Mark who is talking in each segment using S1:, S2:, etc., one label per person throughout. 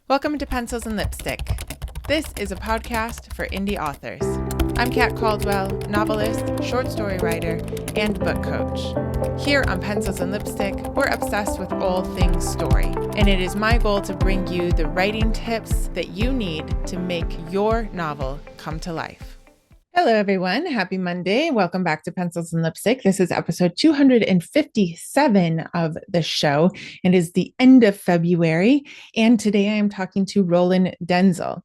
S1: Welcome to Pencils and Lipstick. This is a podcast for indie authors. I'm Kat Caldwell, novelist, short story writer, and book coach. Here on Pencils and Lipstick, we're obsessed with all things story, and it is my goal to bring you the writing tips that you need to make your novel come to life. Hello, everyone. Happy Monday. Welcome back to Pencils and Lipstick. This is episode 257 of the show. It is the end of February, and today I am talking to Roland Denzel.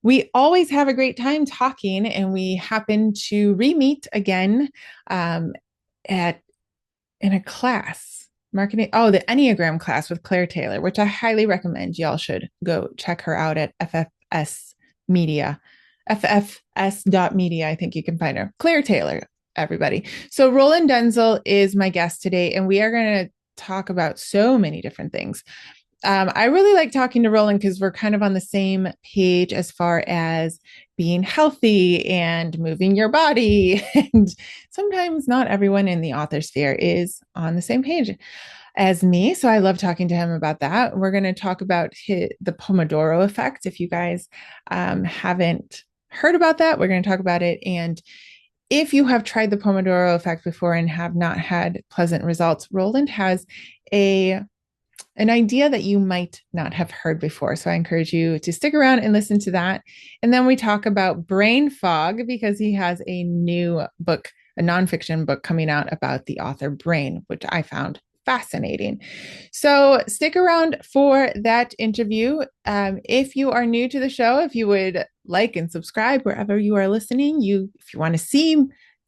S1: We always have a great time talking, and we happen to re-meet again in a class, the Enneagram class with Claire Taylor, which I highly recommend. Y'all should go check her out at FFS Media. ffs.media. I think you can find her. Claire Taylor, everybody. So Roland Denzel is my guest today, and we are going to talk about so many different things. I really like talking to Roland because we're kind of on the same page as far as being healthy and moving your body. And sometimes not everyone in the author sphere is on the same page as me. So I love talking to him about that. We're going to talk about the Pomodoro effect. If you guys haven't heard about that, we're going to talk about it. And if you have tried the Pomodoro effect before and have not had pleasant results, Roland has an idea that you might not have heard before. So I encourage you to stick around and listen to that. And then we talk about brain fog because he has a new book, a nonfiction book coming out about the author brain, which I found fascinating. So stick around for that interview. If you are new to the show, if you would like and subscribe wherever you are listening, if you want to see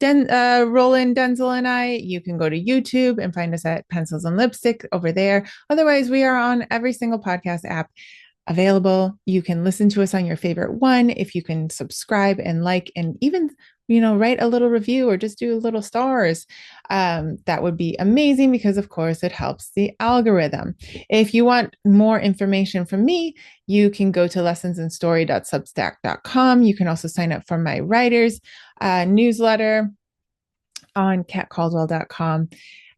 S1: Roland Denzel and I, you can go to YouTube and find us at Pencils and Lipstick over there. Otherwise, we are on every single podcast app available. You can listen to us on your favorite one. If you can subscribe and like, and even write a little review or just do little stars, that would be amazing because, of course, it helps the algorithm. If you want more information from me, you can go to lessonsandstory.substack.com. You can also sign up for my writers newsletter on catcaldwell.com.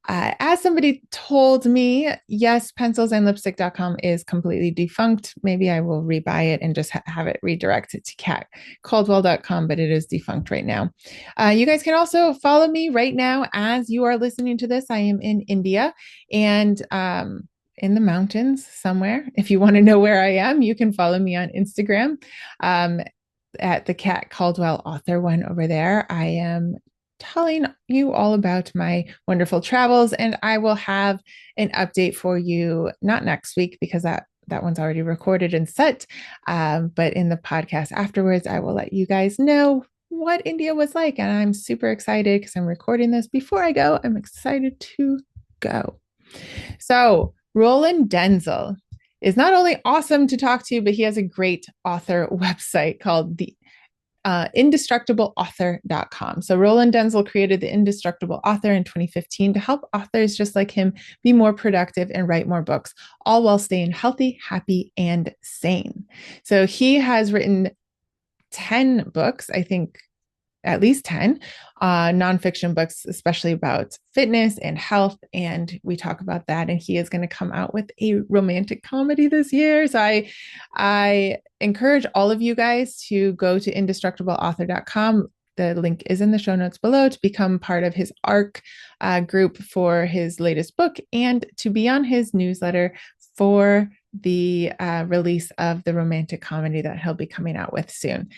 S1: As somebody told me, yes, pencilsandlipstick.com is completely defunct. Maybe I will rebuy it and just have it redirected to catcaldwell.com, but it is defunct right now. You guys can also follow me right now as you are listening to this. I am in India and in the mountains somewhere. If you want to know where I am, you can follow me on Instagram at the Kat Caldwell author one over there. I am telling you all about my wonderful travels, and I will have an update for you, not next week because that one's already recorded and set, but in the podcast afterwards, I will let you guys know what India was like, and I'm super excited because I'm recording this before I go. I'm excited to go. So Roland Denzel is not only awesome to talk to, but he has a great author website called the indestructibleauthor.com. So Roland Denzel created the Indestructible Author in 2015 to help authors just like him be more productive and write more books, all while staying healthy, happy, and sane. So he has written 10 books, I think at least 10 nonfiction books, especially about fitness and health. And we talk about that. And he is going to come out with a romantic comedy this year. So I encourage all of you guys to go to indestructibleauthor.com. The link is in the show notes below to become part of his ARC group for his latest book and to be on his newsletter for the release of the romantic comedy that he'll be coming out with soon.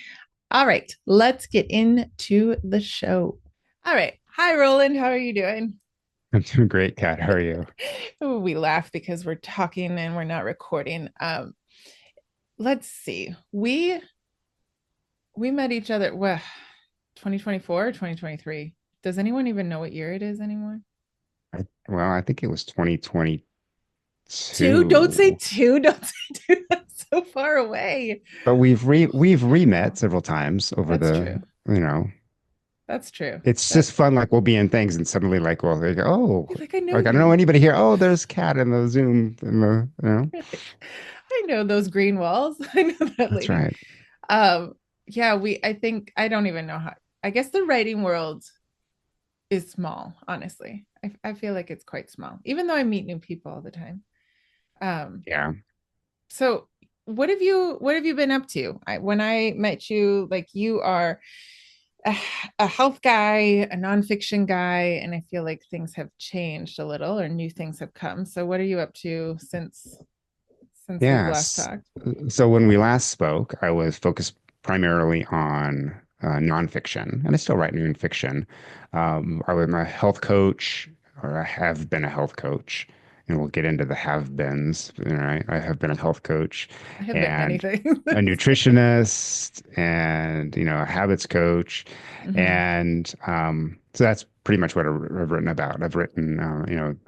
S1: All right, let's get into the show. All right. Hi, Roland. How are you doing?
S2: I'm doing great, Kat. How are you?
S1: We laugh because we're talking and we're not recording. Let's see. We met each other, 2024 or 2023? Does anyone even know what year it is anymore?
S2: I think it was 2022.
S1: Two? Don't say two. Don't say two. That's so far away.
S2: But we've re-met several times over
S1: That's true.
S2: you know,
S1: That's true.
S2: it's just fun. Like we'll be in things and suddenly like, well, they go, oh,
S1: Like I know
S2: like I don't know
S1: you.
S2: anybody here. Oh, there's Kat in the Zoom
S1: I know those green walls. I know that
S2: That's
S1: lady.
S2: right.
S1: Yeah, I think I don't even know how. I guess the writing world is small, honestly. I feel like it's quite small, even though I meet new people all the time. Um,
S2: Yeah.
S1: so what have you been up to? When I met you, like you are a, a health guy, a nonfiction guy, and I feel like things have changed a little or new things have come. So what are you up to since we've last
S2: Yes.
S1: talked?
S2: So when we last spoke, I was focused primarily on nonfiction, and I still write nonfiction. I was a health coach, or I have been a health coach, and we'll get into the have-beens. I have been a health coach
S1: I have been many
S2: and
S1: things.
S2: a nutritionist, and a habits coach,
S1: Hmm.
S2: and so that's pretty much what I've written about. I've written,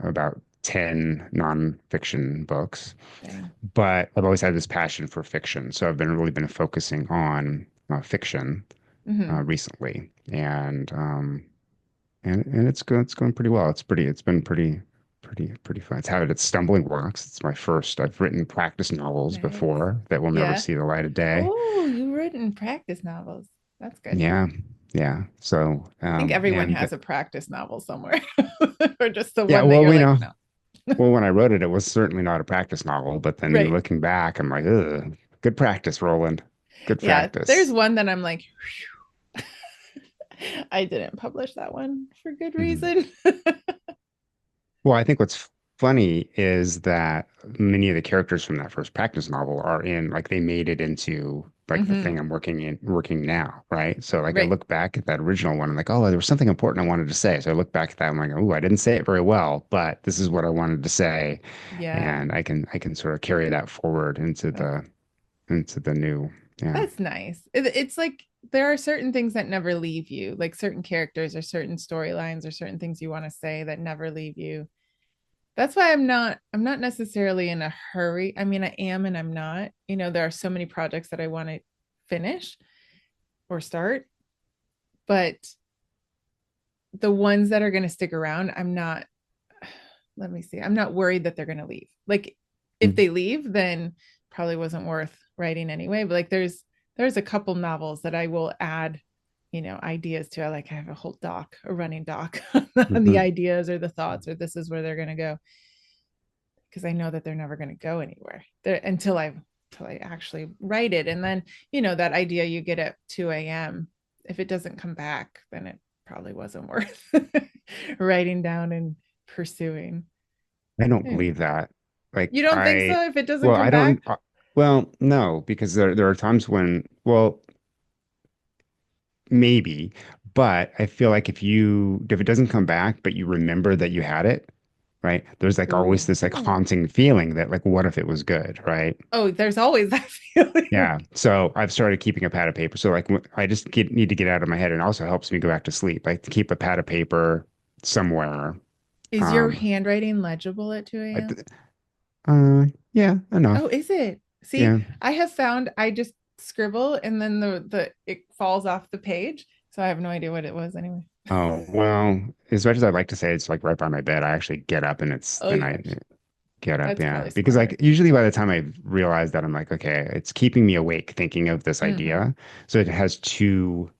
S2: about 10 nonfiction books,
S1: Dang.
S2: but I've always had this passion for fiction. So I've been focusing on fiction
S1: Hmm.
S2: recently, and it's going pretty well. It's been pretty fun. It's stumbling blocks. It's my first. I've written practice novels
S1: Nice.
S2: before that will never
S1: Yeah.
S2: see the light of day.
S1: Oh, you've written practice novels. That's good.
S2: Yeah, yeah. So
S1: I think everyone
S2: and
S1: has a practice novel somewhere, or just the
S2: yeah,
S1: one that
S2: well,
S1: you're like, no.
S2: well, when I wrote it, it was certainly not a practice novel. But then
S1: Right.
S2: looking back, I'm like, ugh, good practice, Roland. Good
S1: Yeah. There's
S2: practice.
S1: one that I'm like, I didn't publish that one for good
S2: Mhm.
S1: reason.
S2: Well, I think what's funny is that many of the characters from that first practice novel are in, like, they made it into like the
S1: Hmm.
S2: thing I'm working now, right? So like I
S1: Right.
S2: look back at that original one and like, oh, there was something important I wanted to say. So I look back at that, I'm like, oh, I didn't say it very well, but this is what I wanted to say,
S1: Yeah.
S2: and I can sort of carry that forward
S1: That's
S2: into the new, yeah.
S1: that's nice. It's like there are certain things that never leave you, like certain characters or certain storylines or certain things you want to say that never leave you. That's why I'm not necessarily in a hurry. I mean, I am and I'm not. There are so many projects that I want to finish or start, but the ones that are going to stick around, I'm not, let me see. I'm not worried that they're going to leave. Like if they leave, then probably wasn't worth writing anyway, but like there's a couple novels that I will add ideas to. I have a whole doc, a running doc on the
S2: Mm-hmm.
S1: ideas or the thoughts or this is where they're going to go, because I know that they're never going to go anywhere there until I actually write it. And then, that idea you get at 2 a.m., if it doesn't come back, then it probably wasn't worth writing down and pursuing.
S2: I don't
S1: Yeah.
S2: believe that. Like
S1: You don't think so if it doesn't
S2: well,
S1: come
S2: I
S1: back?
S2: don't, well, no, because there are times when, well, maybe, but I feel like if it doesn't come back, but you remember that you had it, right? There's like always this like
S1: Ooh.
S2: haunting feeling that like, what if it was good, right?
S1: Oh, there's always that feeling.
S2: Yeah. So I've started keeping a pad of paper. So like I just need to get out of my head, and it also helps me go back to sleep. Like to keep a pad of paper somewhere.
S1: Is your
S2: Um,
S1: handwriting legible at 2
S2: I
S1: a.m.?
S2: th- yeah,
S1: Oh,
S2: enough.
S1: is it? See,
S2: Yeah.
S1: I have found I just scribble and then the it falls off the page. So I have no idea what it was anyway.
S2: Oh, well, as much as I'd like to say it's like right by my bed, I actually get up and it's
S1: Oh,
S2: then
S1: yeah.
S2: I get up,
S1: That's
S2: yeah.
S1: probably
S2: Because
S1: smarter.
S2: like usually by the time I realize that I'm like, okay, it's keeping me awake thinking of this
S1: Hmm.
S2: idea. So it has two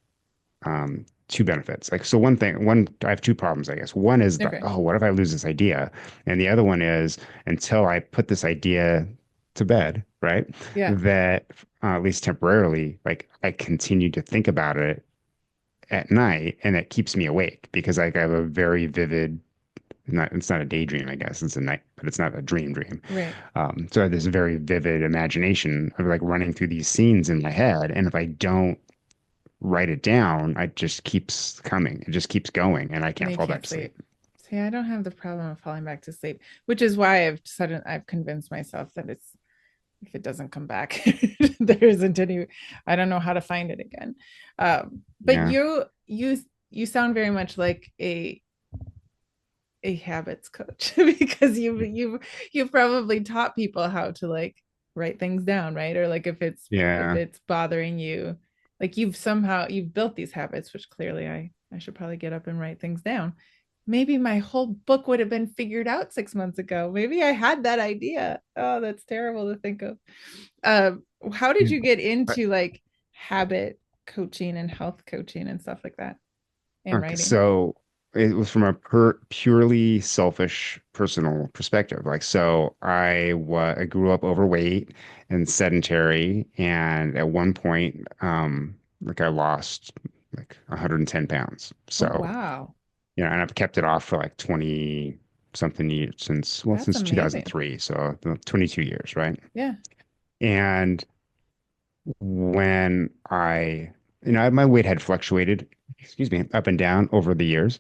S2: benefits. Like so one I have two problems, I guess. One is that,
S1: Okay.
S2: oh, what if I lose this idea? And the other one is until I put this idea to bed, right?
S1: Yeah.
S2: That at least temporarily, like I continue to think about it at night, and it keeps me awake because like I have a very vivid, not it's not a daydream, I guess it's a night, but it's not a dream.
S1: Right.
S2: So I have this very vivid imagination of like running through these scenes in my head, and if I don't write it down, it just keeps coming, it just keeps going, and I
S1: And
S2: can't
S1: you
S2: fall back
S1: can't
S2: to sleep.
S1: sleep. See, I don't have the problem of falling back to sleep, which is why I've convinced myself that it's if it doesn't come back, there isn't any. I don't know how to find it again. But
S2: Yeah,
S1: you sound very much like a habits coach because you've probably taught people how to like write things down, right? Or like if
S2: yeah.
S1: it's bothering you, like you've built these habits, which clearly I should probably get up and write things down. Maybe my whole book would have been figured out 6 months ago. Maybe I had that idea. Oh, that's terrible to think of. How did you get
S2: But,
S1: into like habit coaching and health coaching and stuff like that and
S2: okay,
S1: writing?
S2: it was from a purely selfish personal perspective. Like, so I grew up overweight and sedentary, and at one point, like I lost like 110 pounds.
S1: Oh,
S2: So,
S1: wow.
S2: and I've kept it off for like 20 something years since, well,
S1: That's
S2: since
S1: amazing.
S2: 2003. So 22 years, right?
S1: Yeah.
S2: And when my weight had fluctuated, excuse me, up and down over the years.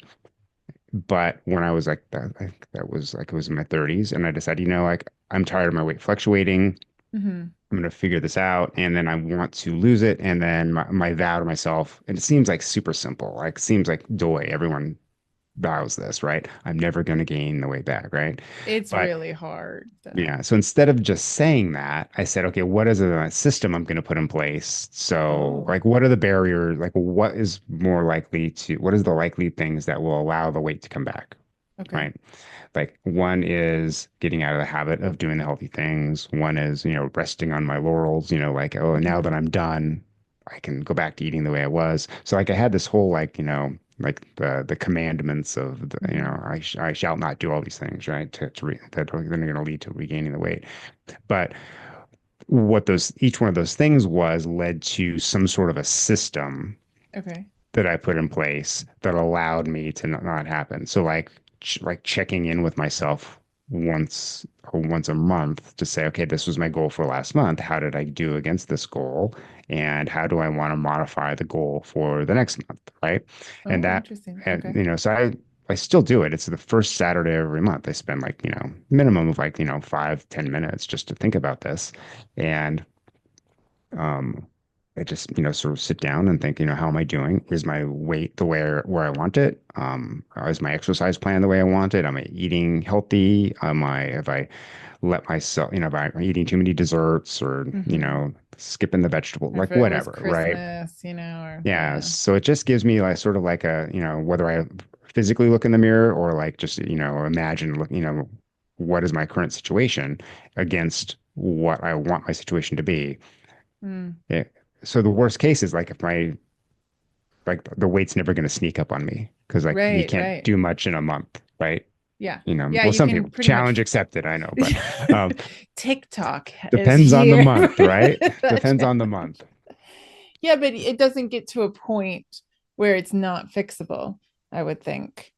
S2: But when I was like that, I think that was like it was in my 30s, and I decided, like I'm tired of my weight fluctuating.
S1: Hmm.
S2: I'm going to figure this out, and then I want to lose it. And then my vow to myself, and it seems like super simple, like seems like doy. Everyone vows this, right? I'm never going to gain the weight back, right?
S1: It's
S2: But
S1: really hard though.
S2: yeah, so instead of just saying that, I said, okay, what is a system I'm going to put in place? So,
S1: Oh,
S2: like, what are the barriers? Like, what is the likely things that will allow the weight to come back?
S1: okay.
S2: Right. Like one is getting out of the habit of doing the healthy things. One is, resting on my laurels, like, oh, now that
S1: Hmm.
S2: I'm done, I can go back to eating the way I was. So like I had this whole like, like the commandments of
S1: Hmm.
S2: I shall not do all these things, right? That are then going to lead to regaining the weight. But what those each one of those things was led to some sort of a system
S1: Okay.
S2: that I put in place that allowed me to not happen. So like checking in with myself once a month to say, okay, this was my goal for last month. How did I do against this goal? And how do I want to modify the goal for the next month? Right. And
S1: Oh,
S2: that,
S1: interesting.
S2: and,
S1: Okay.
S2: so I still do it. It's the first Saturday every month. I spend like, minimum of like, 5, 10 minutes just to think about this. And um, I just, sort of sit down and think, how am I doing? Is my weight the way where I want it? Is my exercise plan the way I want it? Am I eating healthy? Have I let myself, am I eating too many desserts or,
S1: Hmm.
S2: skipping the vegetable,
S1: Or if
S2: like
S1: it was
S2: whatever, right?
S1: Christmas, or
S2: Yeah.
S1: yeah.
S2: So it just gives me like sort of like whether I physically look in the mirror or like just, imagine, what is my current situation against what I want my situation to be.
S1: Mm.
S2: Yeah. So the worst case is like if my like the weight's never going to sneak up on me because like you
S1: Right,
S2: can't
S1: right.
S2: do much in a month, right?
S1: Yeah. Yeah,
S2: Well,
S1: you
S2: some
S1: can
S2: people
S1: pretty much
S2: challenge accepted, I know, but um,
S1: TikTok is
S2: depends on the
S1: here.
S2: month, right?
S1: That
S2: Depends on the
S1: challenge.
S2: month.
S1: Yeah, but it doesn't get to a point where it's not fixable, I would think.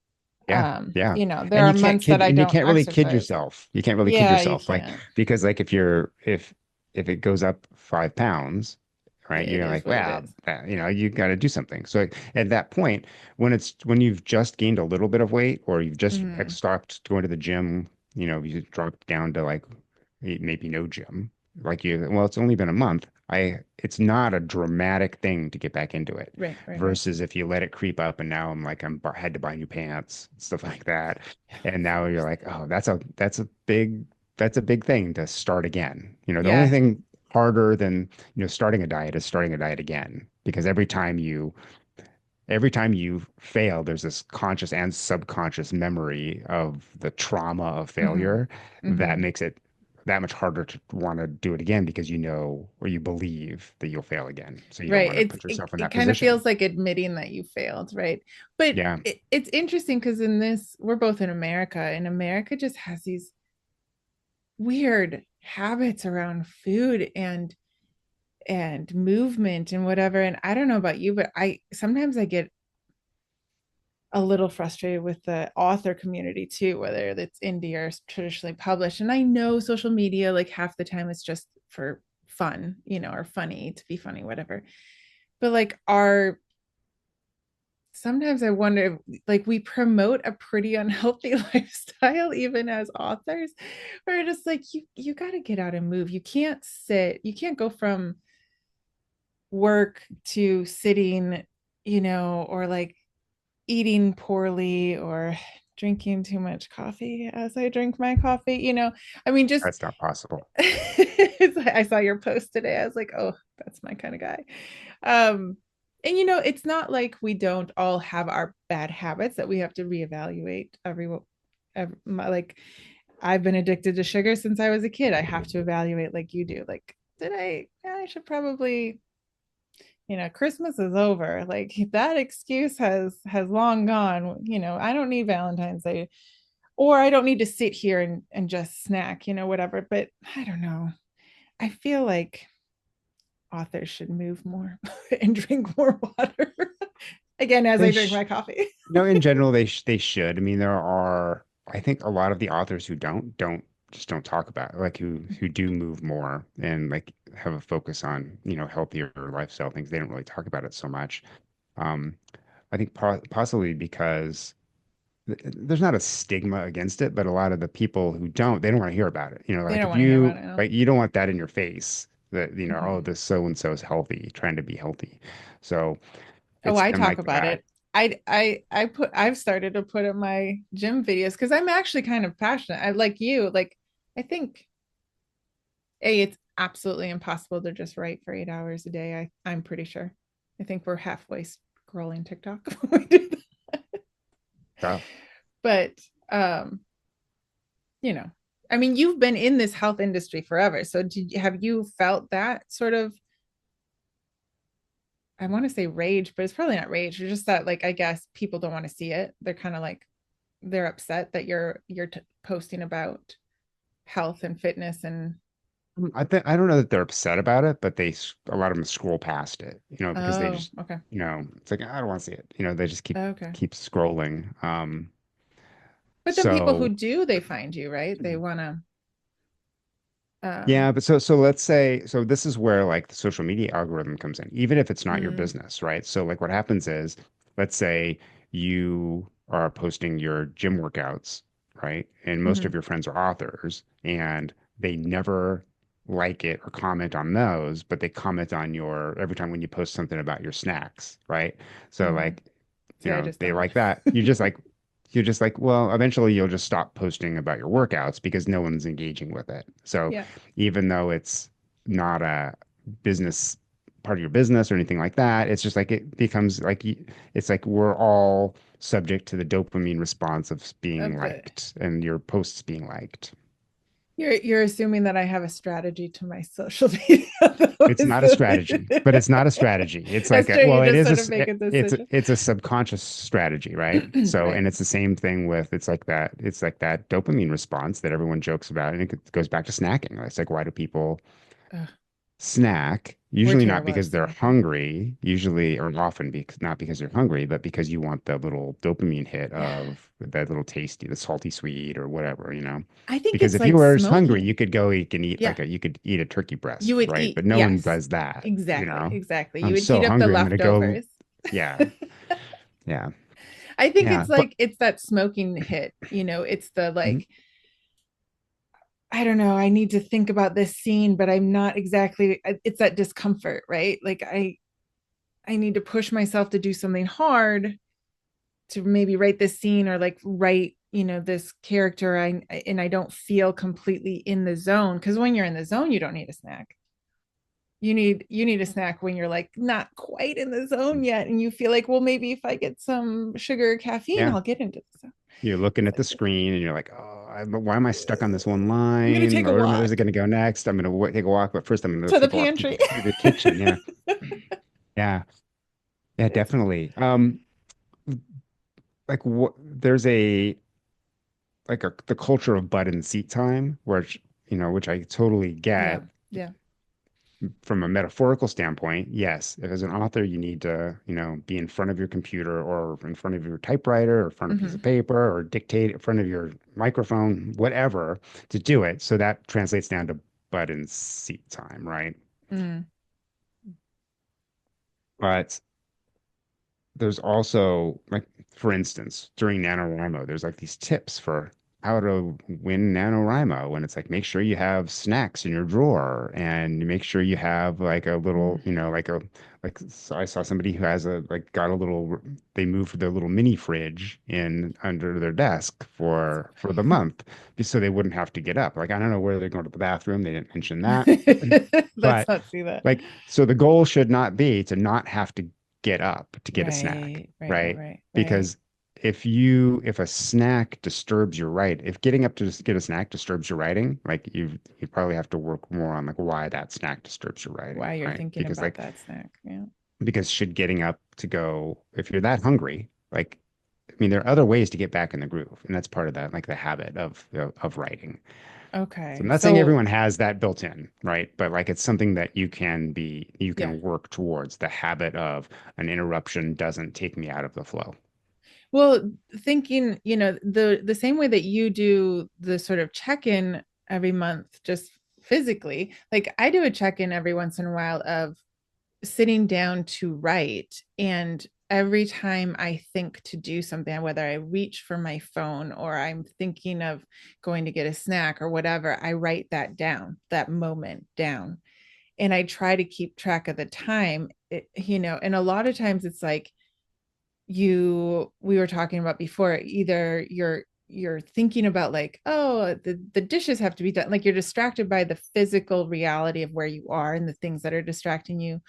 S2: Yeah, yeah.
S1: There are months that I
S2: And you
S1: don't
S2: can't really kid
S1: exercise.
S2: yourself. You can't really kid
S1: Yeah, you
S2: yourself, like
S1: can't.
S2: because like if it goes up 5 pounds, right?
S1: It
S2: You're
S1: is
S2: like,
S1: what it
S2: well,
S1: is.
S2: you got to do something. So at that point, when you've just gained a little bit of weight, or you've just
S1: Hmm.
S2: stopped going to the gym, you dropped down to like maybe no gym, well, it's only been a month. It's not a dramatic thing to get back into it
S1: Right, right, right.
S2: versus if you let it creep up and now had to buy new pants, stuff like that. And
S1: It's the
S2: now you're
S1: worst.
S2: like, oh, that's a big thing to start again. The only
S1: Yeah.
S2: thing harder than, starting a diet is starting a diet again. Because every time you fail, there's this conscious and subconscious memory of the trauma of
S1: Hmm.
S2: failure that
S1: Hmm.
S2: makes it that much harder to want to do it again because you know or you believe that you'll fail again. So you don't
S1: Right.
S2: want to put yourself in
S1: It
S2: that
S1: kind of
S2: position.
S1: feels like admitting that you failed, right? But
S2: Yeah.
S1: it's interesting because in this, we're both in America, and America just has these weird habits around food and movement and whatever. And I don't know about you, but I sometimes I get a little frustrated with the author community too, whether it's indie or traditionally published. And I know social media, like half the time, it's just for fun, or funny to be funny, whatever. But like, our sometimes I wonder, like, we promote a pretty unhealthy lifestyle even as authors. We're just like, you got to get out and move. You can't go from work to sitting, or like eating poorly or drinking too much coffee as I drink my coffee. I mean, just
S2: That's not possible.
S1: I saw your post today. I was like, oh, that's my kind of guy. Um, and it's not like we don't all have our bad habits that we have to reevaluate like, I've been addicted to sugar since I was a kid. I have to evaluate like you do. Like, I should probably Christmas is over. Like that excuse has long gone. I don't need Valentine's Day, or I don't need to sit here and just snack, whatever. But I don't know. I feel like authors should move more and drink more water. Again, as
S2: They
S1: I drink
S2: sh
S1: my coffee.
S2: no, in general, they should. I mean, there are, I think a lot of the authors who don't just don't talk about it, like who do move more and like have a focus on, healthier lifestyle things. They don't really talk about it so much. Um, I think possibly because there's not a stigma against it, but a lot of the people who don't, they don't want to hear about it.
S1: They
S2: Like
S1: don't
S2: if
S1: want to hear about
S2: you
S1: it now.
S2: like, you don't want that in your face that, oh,
S1: Mm-hmm.
S2: this so and so is healthy, trying to be healthy. So
S1: Oh,
S2: it's
S1: I
S2: been
S1: talk
S2: like
S1: about
S2: that.
S1: it. I've started to put in my gym videos because I'm actually kind of passionate. I like you. Like I think it's absolutely impossible to just write for 8 hours a day. I'm pretty sure. I think we're halfway scrolling TikTok when we do that.
S2: Tough.
S1: But um, you know, I mean, you've been in this health industry forever. So have you felt that sort of, I want to say rage, but it's probably not rage. It's just that like I guess people don't want to see it. They're kind of like they're upset that you're posting about health and fitness and
S2: I don't know that they're upset about it, but a lot of them scroll past it, because they
S1: oh,
S2: just,
S1: okay.
S2: it's like I don't want to see it. They just
S1: Okay.
S2: keep scrolling.
S1: But then people who
S2: So
S1: do, they find you, right? They want to
S2: yeah,
S1: um
S2: but so let's say so this is where like the social media algorithm comes in, even if it's not your
S1: mm,
S2: business, right? So like what happens is, let's say you are posting your gym workouts, right? And most of
S1: mhm,
S2: your friends are authors, and they never like it or comment on those, but they comment on your every time when you post something about your snacks, right? So
S1: mhm.
S2: like
S1: See, I just
S2: they
S1: don't.
S2: like that. You're just like, well, eventually you'll just stop posting about your workouts because no one's engaging with it. So
S1: Yeah.
S2: even though it's not a business part of your business or anything like that, it's just like it becomes like it's like we're all subject to the dopamine response of being
S1: Of the
S2: liked and your posts being liked.
S1: you're assuming that I have a strategy to my social media.
S2: It's not a strategy, but it's not a strategy. It's like
S1: That's true. You
S2: well, it
S1: just
S2: is
S1: sort of make a
S2: it's
S1: decision.
S2: it's a subconscious strategy, right? So,
S1: Right.
S2: and it's the same thing with it's like that dopamine response that everyone jokes about, and it goes back to snacking. It's like why do people
S1: Ugh,
S2: snack?
S1: we're
S2: Usually not
S1: terrible at
S2: because they're
S1: snacking.
S2: hungry, usually or often not because they're hungry, but because you want the little dopamine hit
S1: Yeah.
S2: of that little tasty, the salty sweet or whatever.
S1: I think
S2: Because
S1: it's
S2: if you
S1: like
S2: were just hungry,
S1: smoking.
S2: you can eat
S1: Yeah.
S2: you could eat a turkey
S1: You
S2: breast,
S1: would
S2: right?
S1: eat.
S2: But no one
S1: Yes.
S2: does that.
S1: Exactly. Exactly. You
S2: I'm
S1: would
S2: so
S1: heat up the
S2: hungry, I'm gonna go,
S1: leftovers.
S2: yeah, yeah,
S1: I think
S2: yeah.
S1: it's
S2: But
S1: like it's that smoking hit, it's the
S2: mhm.
S1: like I don't know, I need to think about this scene, but I'm not exactly it's that discomfort, right? Like I need to push myself to do something hard to maybe write this scene or like write, this character and I don't feel completely in the zone because when you're in the zone, you don't need a snack. You need a snack when you're like not quite in the zone yet and you feel like, well, maybe if I get some sugar or caffeine,
S2: Yeah,
S1: I'll get into the zone.
S2: you're looking
S1: It's
S2: at the
S1: like this.
S2: screen and you're like, oh, why am I stuck on this one
S1: I'm gonna
S2: line?
S1: take a
S2: Or where's it
S1: walk
S2: going to go next? I'm going to take a walk, but first I'm going to
S1: to the
S2: take a walk to
S1: pantry.
S2: the kitchen. Yeah, yeah, yeah,
S1: It's
S2: definitely. Like what? There's the culture of butt and seat time, which I totally
S1: yeah,
S2: get
S1: yeah.
S2: from a metaphorical standpoint. Yes, if as an author you need to, be in front of your computer or in front of your typewriter or in front of a piece of
S1: Mm-hmm.
S2: paper or dictate in front of your microphone, whatever, to do it. So that translates down to butt and seat time, right?
S1: Mm.
S2: But there's also like for instance during NaNoWriMo there's like these tips for how to win NaNoWriMo and it's like make sure you have snacks in your drawer and make sure you have like a little
S1: Mm.
S2: like so I saw somebody who has a like got a little they moved their little mini fridge in under their desk
S1: That's so
S2: for the month so they wouldn't have to get up like I don't know where they're going to the bathroom they didn't mention that
S1: funny. Let's
S2: but
S1: not see that.
S2: like, so the goal should not be to not have to get up to get a snack,
S1: Right, right, right,
S2: right?
S1: right, right.
S2: Because if a snack disturbs your if getting up to just get a snack disturbs your writing, like you probably have to work more on like why that snack disturbs your writing,
S1: Why you're
S2: right?
S1: thinking
S2: Because
S1: about
S2: like
S1: that snack. Yeah.
S2: because should getting up to go, if you're that hungry, like, I mean, there are other ways to get back in the groove, and that's part of that, like the habit of writing. So I'm
S1: Okay.
S2: not saying
S1: So
S2: everyone has that built in, right? But like it's something that you
S1: yeah.
S2: can work towards the habit of an interruption doesn't take me out of the flow.
S1: Well, thinking, the same way that you do the sort of check-in every month, just physically, like I do a check-in every once in a while of sitting down to write. And every time I think to do something, whether I reach for my phone or I'm thinking of going to get a snack or whatever, I write that down, that moment down. And I try to keep track of the time, and a lot of times it's like we were talking about before, either you're thinking about like, oh, the dishes have to be done, like you're distracted by the physical reality of where you are and the things that are distracting you.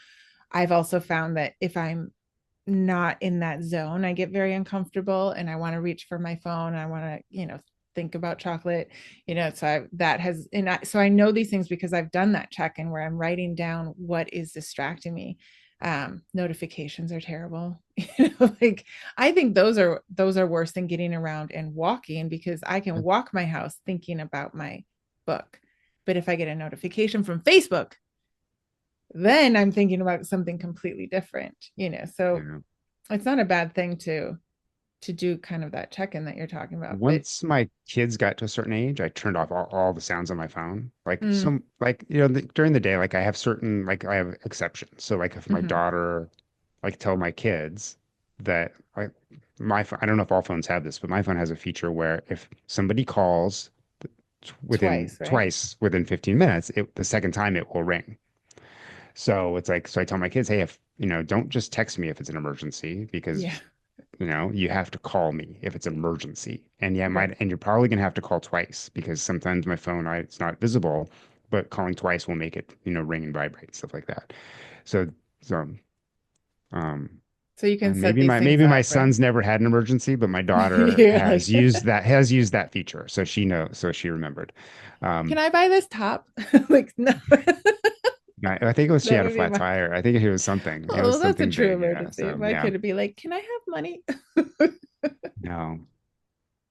S1: I've also found that if I'm not in that zone, I get very uncomfortable and I want to reach for my phone. I want to, think about chocolate, so that has, so I know these things because I've done that check in where I'm writing down what is distracting me. Notifications are terrible. Like I think those are worse than getting around and walking, because I can walk my house thinking about my book. But if I get a notification from Facebook, then I'm thinking about something completely different, so
S2: Yeah.
S1: it's not a bad thing to do kind of that check-in that you're talking about. But
S2: Once my kids got to a certain age, I turned off all the sounds on my phone. Like
S1: mm,
S2: some, like, during the day, like I have certain, like I have exceptions. So like if my
S1: mhm,
S2: daughter, like tell my kids that like my phone, I don't know if all phones have this, but my phone has a feature where if somebody calls within
S1: twice, right?
S2: twice within 15 minutes, the second time it will ring. So it's like, so I tell my kids, hey, if, don't just text me if it's an emergency
S1: Yeah,
S2: because you have to call me if it's an emergency. And yeah,
S1: right.
S2: and you're probably gonna have to call twice because sometimes my phone, it's not visible, but calling twice will make it, ring and vibrate, stuff like that. So, so, um,
S1: So you can
S2: and
S1: set
S2: maybe
S1: these
S2: my
S1: things
S2: maybe my
S1: up, right?
S2: son's never had an emergency, but my daughter
S1: You're like,
S2: has used that feature, so she knows, so she remembered.
S1: can
S2: Um,
S1: I buy this top? Like, no.
S2: I think it was she
S1: That
S2: had a
S1: would be
S2: flat
S1: my,
S2: tire. I think it was something. It was
S1: oh, that's a
S2: something
S1: true
S2: big. Yeah.
S1: emergency.
S2: So
S1: My
S2: yeah,
S1: kid would be like, can I have money?
S2: no.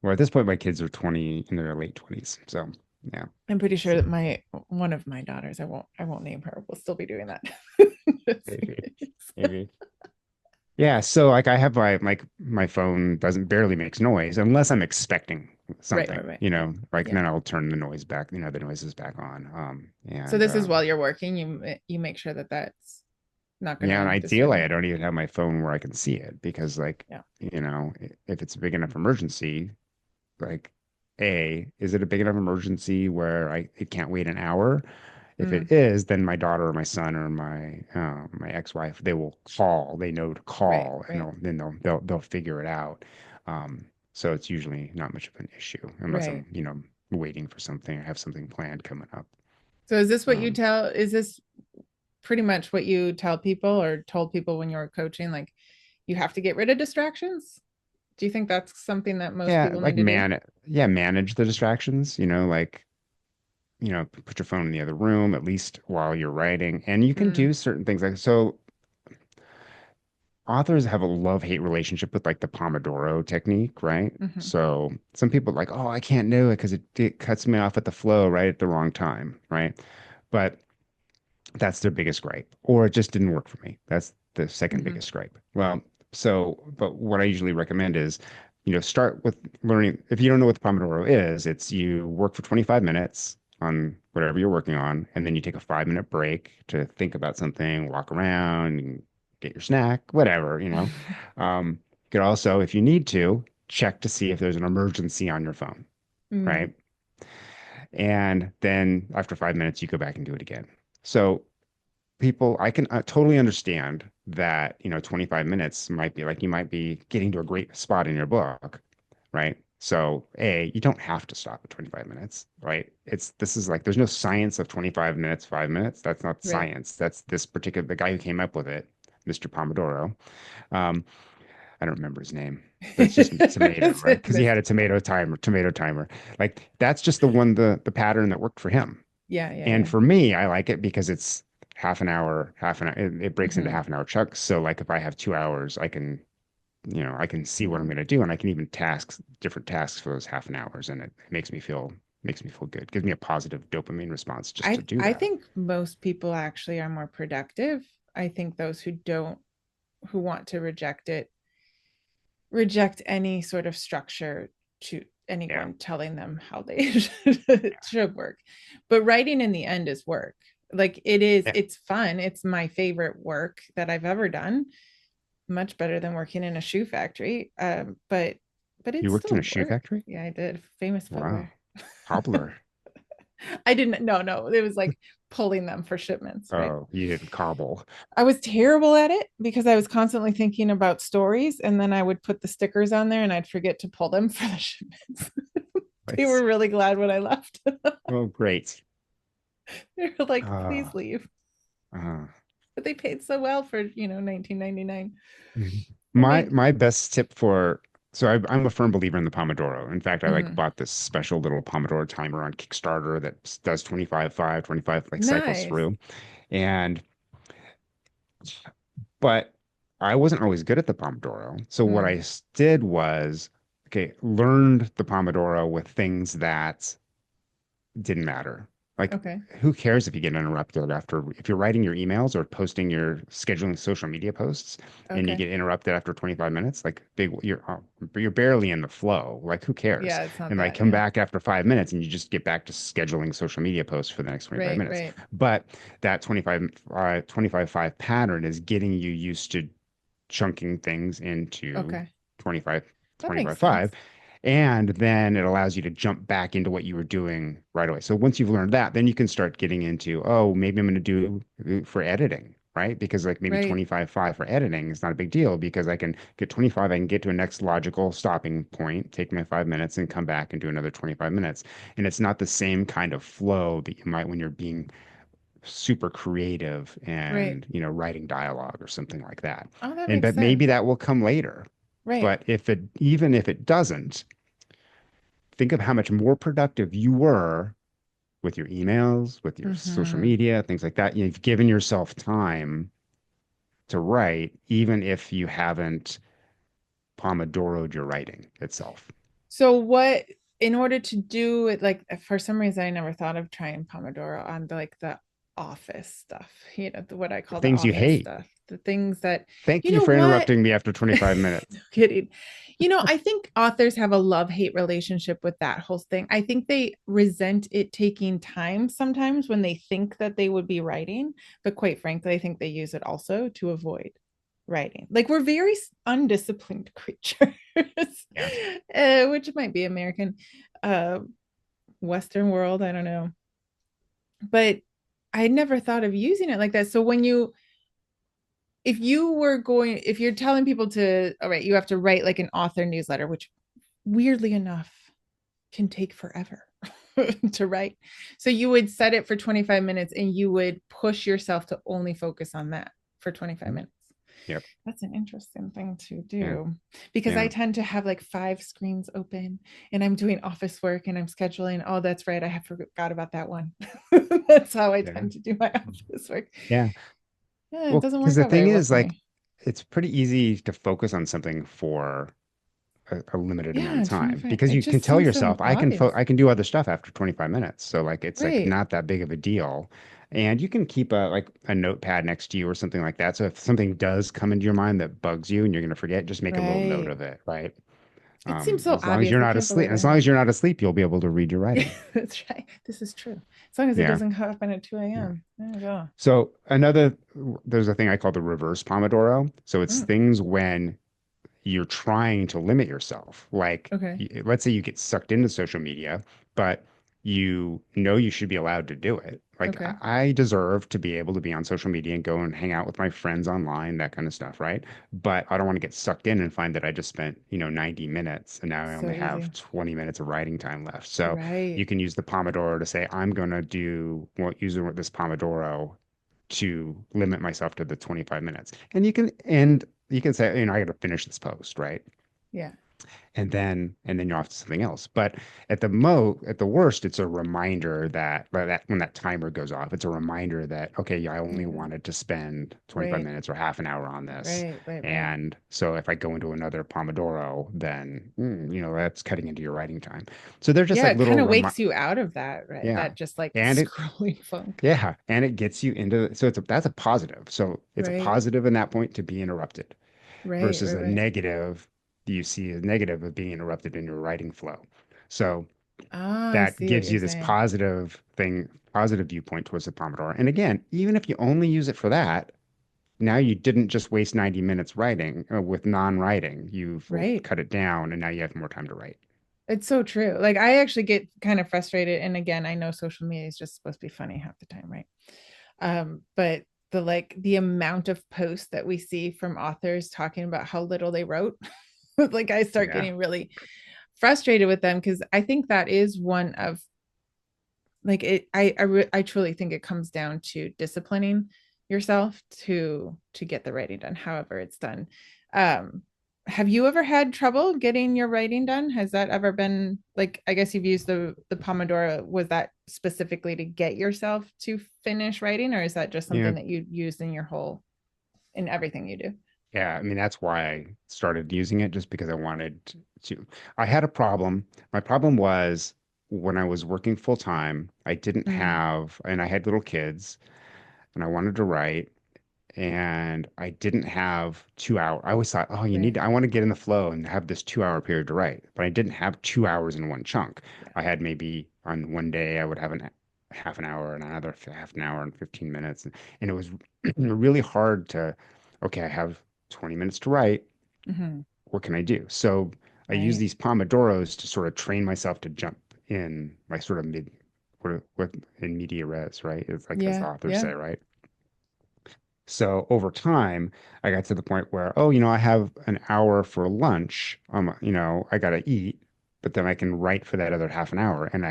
S2: Well, at this point, my kids are 20 in their late 20s. So yeah.
S1: I'm pretty sure
S2: So
S1: that my one of my daughters, I won't name her, will still be doing that. Just in
S2: maybe,
S1: case.
S2: maybe. Yeah. So like I have my phone doesn't barely makes noise unless I'm expecting
S1: Right,
S2: something,
S1: right, right.
S2: like
S1: Yeah.
S2: then I'll turn the noise back, the noises back on.
S1: So this is while you're working, you make sure that that's not going
S2: Yeah, and
S1: to disturb
S2: ideally
S1: you.
S2: I don't even have my phone where I can see it because like,
S1: Yeah.
S2: if it's a big enough emergency, like is it a big enough emergency where it can't wait an hour? If
S1: Mm,
S2: it is, then my daughter or my son or my ex-wife, they will call. They know to
S1: right,
S2: call, and
S1: right,
S2: they'll figure it out. So it's usually not much of an issue unless
S1: right.
S2: I'm, waiting for something or have something planned coming up.
S1: So
S2: Um,
S1: is this pretty much what you tell people or told people when you were coaching? Like you have to get rid of distractions? Do you think that's something that most
S2: yeah,
S1: people
S2: like
S1: need to do?
S2: manage the distractions, like, put your phone in the other room at least while you're writing, and you can
S1: Mm,
S2: do certain things like so. Authors have a love-hate relationship with like the Pomodoro technique, right?
S1: hmm.
S2: So some people are like, oh, I can't do it because it cuts me off at the flow right at the wrong time, right? But that's their biggest gripe, or it just didn't work for me. That's the second
S1: Hmm.
S2: biggest gripe. Well, but what I usually recommend is, start with learning. If you don't know what the Pomodoro is, it's you work for 25 minutes on whatever you're working on, and then you take a 5-minute break to think about something, walk around, and get your snack, whatever, You could also, if you need to, check to see if there's an emergency on your phone,
S1: Mm,
S2: right? And then after 5 minutes, you go back and do it again. So I can totally understand that, 25 minutes might be like you might be getting to a great spot in your book, right? So, you don't have to stop at 25 minutes, right? This is like, there's no science of 25 minutes, 5 minutes. That's not
S1: right.
S2: science. That's the guy who came up with it, Mr. Pomodoro. Um, I don't remember his name, but it's just tomato, right? Because he had a tomato timer. Like that's just the pattern that worked for him.
S1: Yeah, yeah,
S2: And
S1: yeah.
S2: for me, I like it because it's half an hour, it breaks into
S1: Hmm.
S2: half an hour chunks. So like if I have 2 hours, I can see what I'm
S1: Yeah.
S2: going to do, and I can even different tasks for those half an hours, and it makes me feel good. Gives me a positive dopamine response just to do
S1: I
S2: that.
S1: think most people actually are more productive. I think those who want to reject any sort of structure to
S2: Yeah.
S1: anyone telling them how they should work. But writing in the end is work. Like
S2: Yeah.
S1: it's fun. It's my favorite work that I've ever done. Much better than working in a shoe factory. But
S2: You
S1: it's
S2: worked in
S1: still
S2: a shoe
S1: work.
S2: factory?
S1: Yeah, I did. Famous
S2: Wow.
S1: footwear.
S2: Cobbler.
S1: I didn't, no, it was like pulling them for shipments, right?
S2: Oh, you didn't cobble.
S1: I was terrible at it because I was constantly thinking about stories and then I would put the stickers on there and I'd forget to pull them for the shipments. They were
S2: Nice.
S1: really glad when I left.
S2: Oh, great.
S1: They were like,
S2: Uh,
S1: please leave.
S2: uh,
S1: But they paid so well for, 1999. I
S2: my
S1: made
S2: my best tip for so I'm a firm believer in the Pomodoro. In fact, I like
S1: mhm.
S2: bought this special little Pomodoro timer on Kickstarter that does 25 like cycles
S1: Nice.
S2: through. And but I wasn't always good at the Pomodoro. So what
S1: Mm,
S2: did was, okay, learned the Pomodoro with things that didn't matter. Like,
S1: okay.
S2: who cares if you get interrupted if you're writing your emails or posting your scheduling social media posts and you
S1: Okay.
S2: get interrupted after 25 minutes, like you're barely in the flow. Like, who cares?
S1: Yeah, it's not
S2: And like
S1: that.
S2: come
S1: Yeah.
S2: back after 5 minutes and you just get back to scheduling social media posts for the next 25
S1: Right,
S2: minutes.
S1: right.
S2: But that 25 5 pattern is getting you used to chunking things into
S1: Okay.
S2: 25,
S1: That makes
S2: 25 5.
S1: sense.
S2: And then it allows you to jump back into what you were doing right away. So once you've learned that, then you can start getting into, oh, maybe I'm going to do for editing, right? Because like maybe
S1: Right.
S2: 25 5 for editing is not a big deal because I can get 25, I can get to a next logical stopping point, take my 5 minutes and come back and do another 25 minutes. And it's not the same kind of flow that you might when you're being super creative
S1: Right.
S2: and writing dialogue or something like that.
S1: Oh, that
S2: And
S1: makes
S2: but maybe
S1: sense.
S2: that will come later.
S1: Right.
S2: But even if it doesn't, think of how much more productive you were with your emails, with your social
S1: Hmm.
S2: media, things like that. You've given yourself time to write, even if you haven't pomodoroed your writing itself.
S1: So what in order to do it, like for some reason I never thought of trying Pomodoro on the office stuff, what I
S2: The
S1: call the
S2: things you
S1: office
S2: hate.
S1: stuff, the things that,
S2: Thank
S1: you
S2: you
S1: know
S2: for
S1: what?
S2: interrupting me after 25
S1: No
S2: minutes.
S1: kidding. I think authors have a love-hate relationship with that whole thing. I think they resent it taking time sometimes when they think that they would be writing, but quite frankly, I think they use it also to avoid writing. Like we're very undisciplined creatures,
S2: Yeah.
S1: which might be American, uh, Western world. I don't know, but I never thought of using it like that. So if you're telling people to, all right, you have to write like an author newsletter, which weirdly enough can take forever to write. So you would set it for 25 minutes and you would push yourself to only focus on that for 25 minutes.
S2: Yep.
S1: That's an interesting thing to
S2: Yeah.
S1: do because I
S2: Yeah.
S1: tend to have like five screens open and I'm doing office work and I'm scheduling. Oh, that's right. I have forgot about that one. That's how I
S2: Yeah.
S1: tend to do my office work.
S2: Yeah.
S1: Yeah, it
S2: Well,
S1: doesn't
S2: because
S1: work
S2: the
S1: out
S2: thing
S1: very well
S2: is,
S1: for
S2: like,
S1: me.
S2: it's pretty easy to focus on something for a limited amount of
S1: Yeah,
S2: time
S1: 25.
S2: because
S1: It
S2: you can
S1: just
S2: tell
S1: seems so
S2: yourself,
S1: obvious.
S2: I can do other stuff after 25 minutes. So like it's like
S1: Right.
S2: not that big of a deal. And you can keep a notepad next to you or something like that. So if something does come into your mind that bugs you and you're going to forget, just make a little note
S1: Right.
S2: of it, right?
S1: It seems so
S2: As long as
S1: obvious.
S2: you're
S1: I
S2: not
S1: can't
S2: asleep,
S1: believe I
S2: as long as
S1: haven't.
S2: you're not asleep, you'll be able to read your writing.
S1: That's right. This is true. As long as it
S2: Yeah.
S1: doesn't happen at 2
S2: Yeah.
S1: a.m. There you go.
S2: So there's a thing I call the reverse Pomodoro. So it's
S1: Mm,
S2: things when you're trying to limit yourself. Like,
S1: okay.
S2: let's say you get sucked into social media, but you know you should be allowed to do it. Like,
S1: Okay.
S2: I deserve to be able to be on social media and go and hang out with my friends online, that kind of stuff, right? But I don't want to get sucked in and find that I just spent, 90 minutes and now I
S1: So
S2: only have
S1: easy.
S2: 20 minutes of writing time left. So
S1: Right.
S2: you can use the Pomodoro to say, I'm going to use this Pomodoro to limit myself to the 25 minutes. And you can say, I got to finish this post, right?
S1: Yeah.
S2: and then you're off to something else. But at the worst, it's a reminder that when that timer goes off, it's a reminder that okay, yeah, I only
S1: Yeah.
S2: wanted to spend 25
S1: Right.
S2: minutes or half an hour on this.
S1: Right. Right. Right.
S2: And so if I go into another Pomodoro, then that's cutting into your writing time. So they're just
S1: Yeah.
S2: like
S1: It kind
S2: little
S1: of wakes you out of that, right?
S2: yeah.
S1: That just like
S2: And it
S1: scrolling funk.
S2: yeah, and it gets you into so that's a positive. So it's a
S1: Right.
S2: positive in that point to be interrupted
S1: Right.
S2: versus
S1: Right.
S2: a
S1: Right.
S2: negative you see as negative of being interrupted in your writing flow. So
S1: Ah, I
S2: that
S1: see what
S2: gives
S1: you're
S2: you this
S1: saying.
S2: positive viewpoint towards the Pomodoro. And again, even if you only use it for that, now you didn't just waste 90 minutes writing with non-writing. You've
S1: Right.
S2: cut it down and now you have more time to write.
S1: It's so true. Like I actually get kind of frustrated. And again, I know social media is just supposed to be funny half the time, right? But the amount of posts that we see from authors talking about how little they wrote, like I start
S2: Yeah.
S1: getting really frustrated with them because I think that is one of like it I truly think it comes down to disciplining yourself to get the writing done however it's done. um have you ever had trouble getting your writing done? Has that ever been like, I guess you've used the Pomodoro, was that specifically to get yourself to finish writing, or is that just
S2: Yeah.
S1: something that you use in your whole in everything you do?
S2: Yeah. I mean, that's why I started using it just because I wanted to. I had a problem. My problem was when I was working full time, I didn't
S1: Mm,
S2: have, and I had little kids and I wanted to write. And I didn't have 2 hours. I always thought, oh,
S1: right.
S2: I want to get in the flow and have this 2 hour period to write. But I didn't have 2 hours in one chunk.
S1: Yeah.
S2: I had maybe on one day I would have half an hour and another half an hour and 15 minutes. And it was really hard to, okay, I have 20 minutes to write.
S1: Mm-hmm.
S2: What can I do? So I use
S1: Right.
S2: these Pomodoros to sort of train myself to jump in my sort of what in media res, right? It's like as the
S1: Yeah.
S2: authors
S1: Yeah.
S2: say, right? So over time, I got to the point where, oh, I have an hour for lunch. I got to eat, but then I can write for that other half an hour. And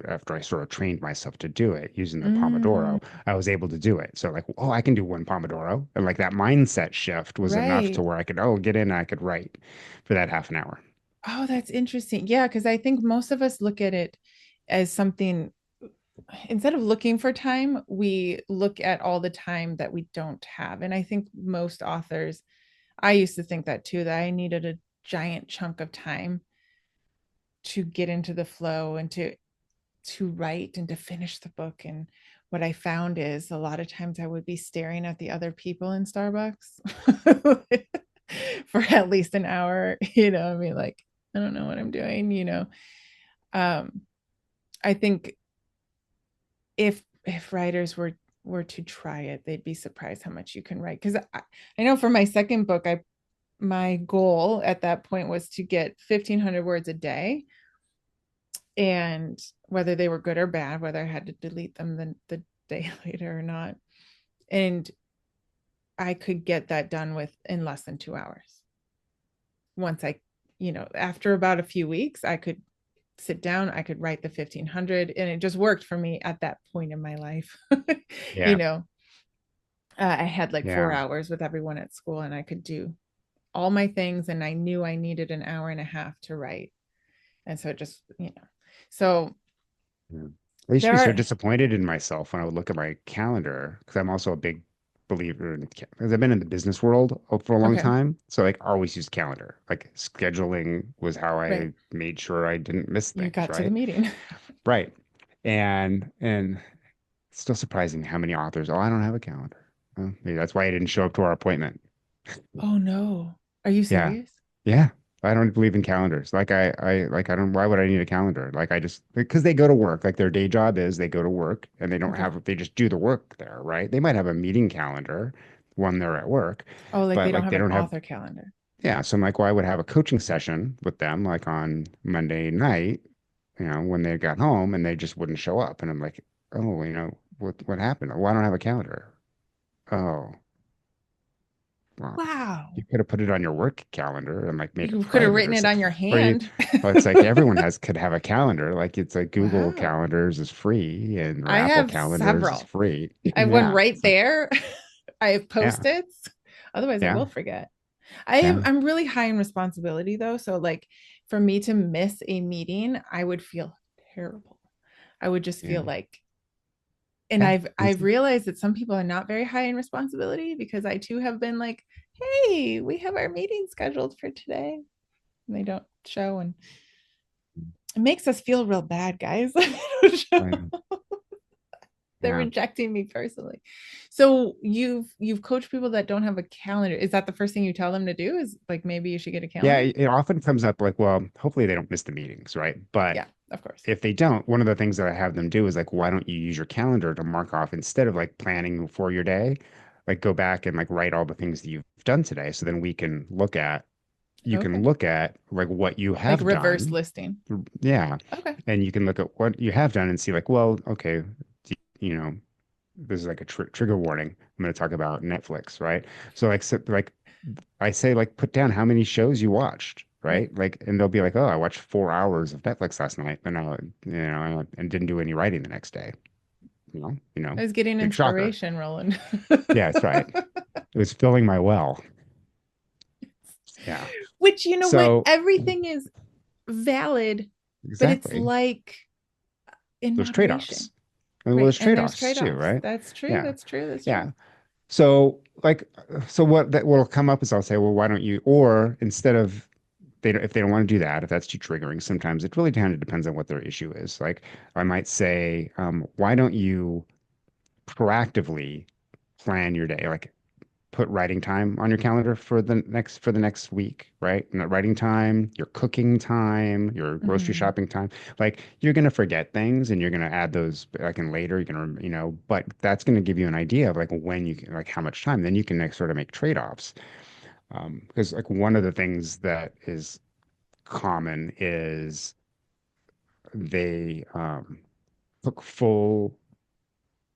S2: after I sort of trained myself to do it using the
S1: Mm,
S2: Pomodoro, I was able to do it. So like, oh, I can do one Pomodoro. And like that mindset shift was enough to
S1: right.
S2: where I could, get in and I could write for that half an hour.
S1: Oh, that's interesting. Yeah, because I think most of us look at it as something, instead of looking for time, we look at all the time that we don't have. And I think most authors, I used to think that too, that I needed a giant chunk of time to get into the flow and to write and to finish the book. And what I found is a lot of times I would be staring at the other people in Starbucks for at least an hour, I mean, like, I don't know what I'm doing. Um, I think if writers were to try it, they'd be surprised how much you can write. Because I know for my second book, my goal at that point was to get 1,500 words a day, and whether they were good or bad, whether I had to delete them the day later or not, and I could get that done with in less than 2 hours. Once after about a few weeks, I could sit down, I could write the 1,500, and it just worked for me at that point in my life. you
S2: Yeah.
S1: know, I had like four
S2: Yeah.
S1: hours with everyone at school, and I could do all my things, and I knew I needed an hour and a half to write. And so so
S2: Yeah. I used to
S1: there
S2: be so
S1: are,
S2: disappointed in myself when I would look at my calendar because I'm also a big believer in because I've been in the business world for a long
S1: okay,
S2: time. So like I always used calendar. Like scheduling was how
S1: right.
S2: I made sure I didn't miss
S1: You
S2: things,
S1: got to the
S2: right?
S1: meeting.
S2: Right. And it's still surprising how many authors, oh, I don't have a calendar. Oh, maybe that's why I didn't show up to our appointment.
S1: Oh no. Are you
S2: Yeah.
S1: serious?
S2: Yeah. I don't believe in calendars. I don't, why would I need a calendar? Like I just, because they go to work, like their day job is they go to work and
S1: Okay.
S2: they just do the work there, right? They might have a meeting calendar when they're at work,
S1: Oh, like they
S2: but
S1: don't
S2: like
S1: have
S2: they
S1: an
S2: don't have,
S1: author calendar.
S2: yeah. So I'm like, well, I would have a coaching session with them like on Monday night, when they got home and they just wouldn't show up. And I'm like, oh, what happened? Well, I don't have a calendar. Oh, well,
S1: Wow.
S2: you could have put it on your work calendar and like made it
S1: You could have
S2: private
S1: written it on your
S2: or you,
S1: hand.
S2: well, it's like everyone could have a calendar. Like it's like Google
S1: Wow.
S2: Calendars is free and or
S1: I
S2: Apple
S1: have
S2: Calendars is
S1: several.
S2: free.
S1: I have one
S2: Yeah.
S1: right there. I have
S2: Yeah.
S1: post-its. Otherwise, I
S2: Yeah.
S1: will forget.
S2: Yeah.
S1: I'm really high in responsibility though. So like for me to miss a meeting, I would feel terrible. I would just
S2: Yeah.
S1: feel like, and
S2: Yeah.
S1: I've realized that some people are not very high in responsibility because I too have been like, hey, we have our meeting scheduled for today. And they don't show, and it makes us feel real bad, guys.
S2: I-
S1: They're
S2: yeah.
S1: rejecting me personally. So you've coached people that don't have a calendar. Is that the first thing you tell them to do? Is like maybe you should get a
S2: Yeah.
S1: calendar?
S2: It often comes up like, well, hopefully they don't miss the meetings, right? But
S1: Yeah, of course.
S2: if they don't, one of the things that I have them do is like, why don't you use your calendar to mark off instead of like planning for your day, like go back and like write all the things that you've done today. So then you can
S1: Okay.
S2: look at like what you
S1: Like
S2: have
S1: reverse
S2: done.
S1: listing.
S2: Yeah.
S1: Okay.
S2: And you can look at what you have done and see like, well, okay, you know, this is like a trigger warning. I'm going to talk about Netflix, right? So like I say like put down how many shows you watched,
S1: Right.
S2: right? Like, and they'll be like, oh, I watched 4 hours of Netflix last night, and and didn't do any writing the next day.
S1: I was getting
S2: Big shocker.
S1: inspiration, Roland.
S2: Yeah, that's right. It was filling my well. Yeah.
S1: Which, you know what?
S2: So
S1: Everything is valid, but it's
S2: exactly,
S1: like in
S2: there's
S1: moderation.
S2: trade-offs. And well,
S1: Right.
S2: there's
S1: And there's
S2: trade-offs too,
S1: trade-offs.
S2: right?
S1: That's true.
S2: Yeah.
S1: That's true. That's true.
S2: Yeah. So like, so what that will come up is I'll say, well, why don't you, or instead of if they don't want to do that, if that's too triggering, sometimes it really kind of depends on what their issue is. Like I might say, why don't you proactively plan your day? Like put writing time on your calendar for the next week, right? And writing time, your cooking time, your grocery
S1: Mm-hmm.
S2: shopping time. Like you're gonna forget things and you're gonna add those like in later. You're gonna, but that's gonna give you an idea of like when you can, like how much time. Then you can like sort of make trade-offs. Because like one of the things that is common is they cook full.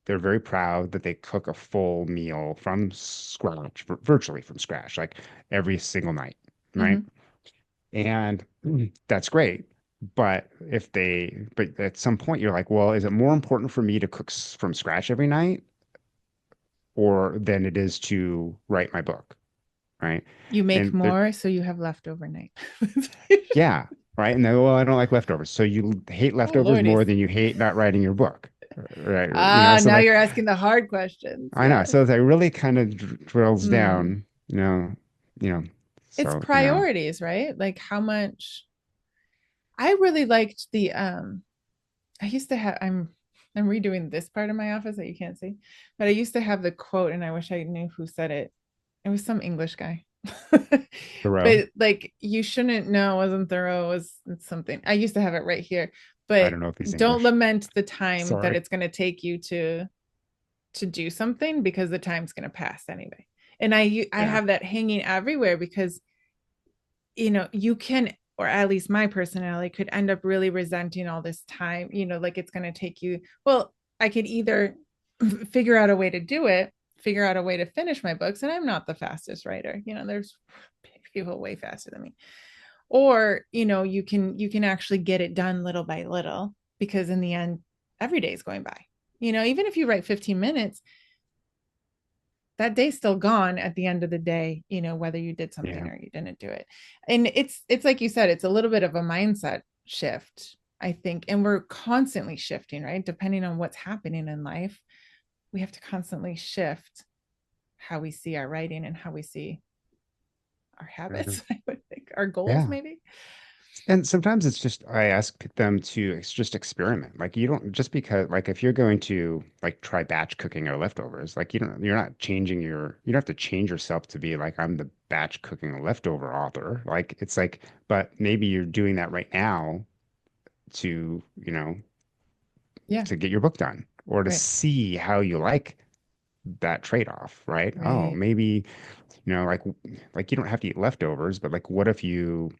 S2: They're very proud that they cook a full meal from scratch, virtually from scratch, like every single night, right?
S1: Mm-hmm.
S2: And that's great. But at some point you're like, well, is it more important for me to cook from scratch every night or than it is to write my book, right?
S1: You make
S2: And they're,
S1: more, so you have leftover night.
S2: yeah, right. And then, well, I don't like leftovers. So you hate
S1: Oh,
S2: leftovers more
S1: Lordy.
S2: than you hate not writing your book, right?
S1: Ah,
S2: So
S1: now
S2: like,
S1: you're asking the hard questions.
S2: I know.
S1: Yes.
S2: So that really kind of drills
S1: Mm.
S2: down, you know,
S1: It's
S2: so,
S1: priorities, right? Like how much I really liked the I used to have I'm redoing this part of my office that you can't see, but I used to have the quote and I wish I knew who said it. It was some English guy.
S2: Thoreau.
S1: But like you shouldn't know, wasn't thorough, was something. I used to have it right here.
S2: I
S1: But
S2: don't know if he's
S1: don't
S2: English.
S1: lament the time that
S2: Sorry.
S1: it's going to take you to do something because the time's going to pass anyway. And I
S2: Yeah.
S1: have that hanging everywhere because you can, or at least my personality could end up really resenting all this time, like it's going to take you. Well, I could either figure out a way to do it, figure out a way to finish my books, and I'm not the fastest writer. There's people way faster than me. Or, you can actually get it done little by little because in the end, every day is going by. Even if you write 15 minutes, that day's still gone at the end of the day, whether you did something
S2: Yeah.
S1: or you didn't do it. And it's like you said, it's a little bit of a mindset shift, I think. And we're constantly shifting, right? Depending on what's happening in life, we have to constantly shift how we see our writing and how we see our
S2: Mhm.
S1: habits, I would think, our goals,
S2: Yeah.
S1: maybe.
S2: And sometimes it's just, I ask them to just experiment. Like you don't, just because, like if you're going to like try batch cooking or leftovers, like you're not changing you don't have to change yourself to be like, I'm the batch cooking leftover author. Like it's like, but maybe you're doing that right now to,
S1: Yeah.
S2: to get your book done or to
S1: Right.
S2: see how you like that trade-off, right? Oh,
S1: Right.
S2: maybe, like you don't have to eat leftovers, but like what if you,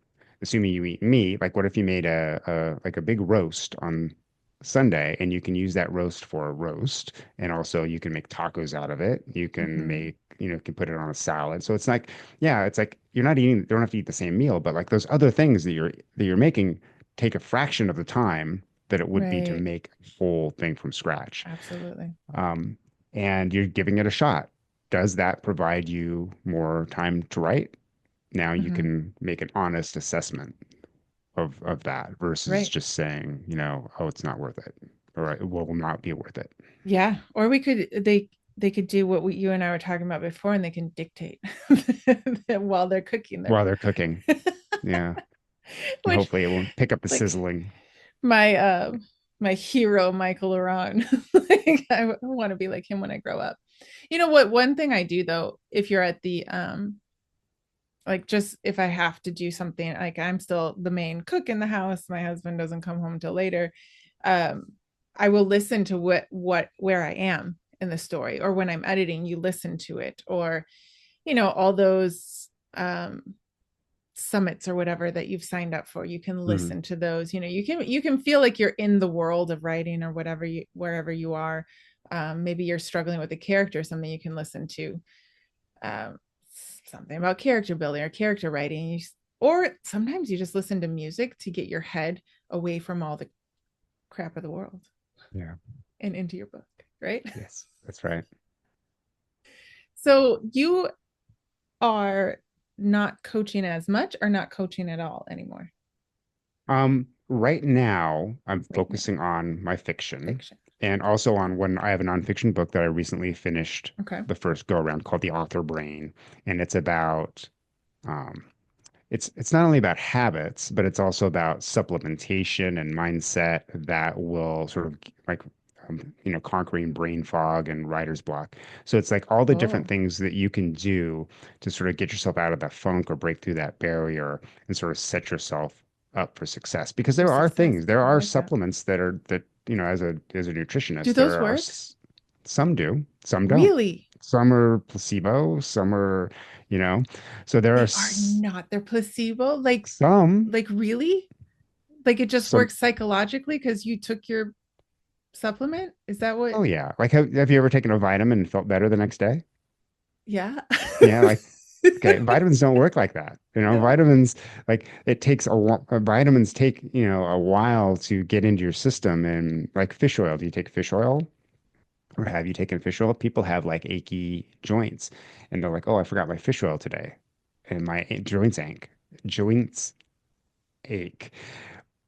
S2: assuming you eat meat, like what if you made a big roast on Sunday and you can use that roast for a roast and also you can make tacos out of it. You can
S1: Mm-hmm.
S2: make, can put it on a salad. So it's like, yeah, it's like you're not eating, you don't have to eat the same meal, but like those other things that you're making take a fraction of the time that it would be to
S1: Right.
S2: make a whole thing from scratch.
S1: Absolutely.
S2: Um, and you're giving it a shot. Does that provide you more time to write? Now you
S1: Hmm.
S2: can make an honest assessment of that versus
S1: Right.
S2: just saying, oh, it's not worth it, or it will not be worth it
S1: Yeah. Or they could do what you and I were talking about before, and they can dictate while they're cooking their
S2: while they're cooking. Yeah. And
S1: which
S2: hopefully it won't pick up the
S1: like
S2: sizzling.
S1: my my hero Michael Laurent. Like I want to be like him when I grow up. You know what? One thing I do though, if you're at the like just if I have to do something, like I'm still the main cook in the house, my husband doesn't come home till later. Um, I will listen to what where I am in the story, or when I'm editing, you listen to it, or all those summits or whatever that you've signed up for, you can
S2: Mhm.
S1: listen to those. You can feel like you're in the world of writing or whatever, wherever you are. Maybe you're struggling with a character or something, you can listen to um, something about character building or character writing. Or sometimes you just listen to music to get your head away from all the crap of the world
S2: Yeah.
S1: and into your book, right?
S2: Yes, that's right.
S1: So you are not coaching as much or not coaching at all anymore
S2: Right now, I'm
S1: right now?
S2: focusing on my fiction
S1: Fiction.
S2: and also on when I have a nonfiction book that I recently finished
S1: Okay.
S2: the first go around called The Author Brain. And it's about um, it's not only about habits, but it's also about supplementation and mindset that will sort of like conquering brain fog and writer's block. So it's like all the different
S1: Oh,
S2: things that you can do to sort of get yourself out of that funk or break through that barrier and sort of set yourself up for success. Because
S1: for success.
S2: there
S1: I
S2: are
S1: like that.
S2: supplements that as a
S1: Do
S2: nutritionist,
S1: those work?
S2: some do, some don't.
S1: Really?
S2: Some are placebo, some are, you know, so there are
S1: They are not. They're placebo.
S2: some,
S1: Like really? Like it just
S2: some,
S1: works psychologically because you took your supplement? Is that what?
S2: oh yeah. Like, have you ever taken a vitamin and felt better the next day?
S1: Yeah.
S2: Yeah, like, okay, vitamins don't work like that.
S1: No.
S2: Vitamins, like, it takes vitamins take, a while to get into your system. And like fish oil, do you take fish oil? Or have you taken fish oil? People have like achy joints and they're like, oh, I forgot my fish oil today. And my joints ache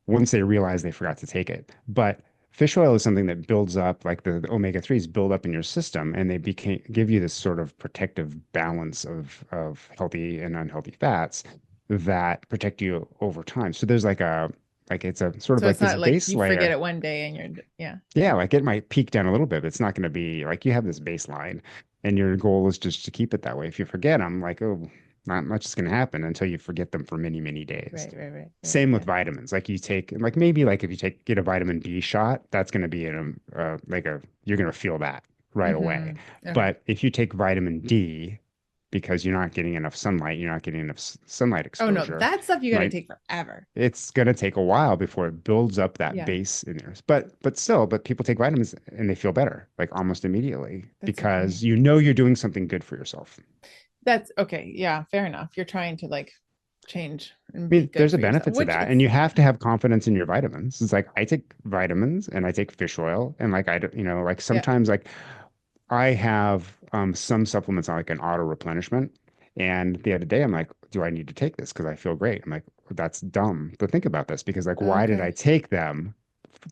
S2: once they realize they forgot to take it. But fish oil is something that builds up, like the omega 3s build up in your system, and they give you this sort of protective balance of healthy and unhealthy fats that protect you over time. So there's it's a sort of
S1: So
S2: like
S1: it's
S2: this
S1: not like
S2: base
S1: you forget
S2: layer.
S1: it one day and yeah.
S2: Yeah, like it might peak down a little bit, but it's not going to be like you have this baseline and your goal is just to keep it that way. If you forget them, like, oh, not much is going to happen until you forget them for many, many days.
S1: Right.
S2: Same with
S1: Yeah.
S2: vitamins. Like you take, like maybe like if you get a vitamin D shot, that's going to be you're going to feel that right away.
S1: Mm-hmm. Okay.
S2: But if you take vitamin D because you're not getting enough sunlight, you're not getting enough sunlight
S1: Oh no,
S2: exposure,
S1: that stuff you got to
S2: right?
S1: take forever.
S2: It's going to take a while before it builds up that
S1: Yeah.
S2: base in there. But people take vitamins and they feel better like almost immediately
S1: That's so
S2: because
S1: funny.
S2: you're doing something good for yourself.
S1: That's okay. Yeah, fair enough. You're trying to like change and
S2: I
S1: be
S2: mean,
S1: good
S2: there's a
S1: for yourself,
S2: benefit to
S1: which
S2: that, and
S1: it's
S2: you have
S1: yeah.
S2: to have confidence in your vitamins. It's like I take vitamins and I take fish oil, and like I, don't- like
S1: Yeah.
S2: sometimes like I have some supplements on like an auto replenishment. And the other day, I'm like, do I need to take this? Because I feel great. I'm like, that's dumb to think about this because like, why did I
S1: Okay.
S2: take them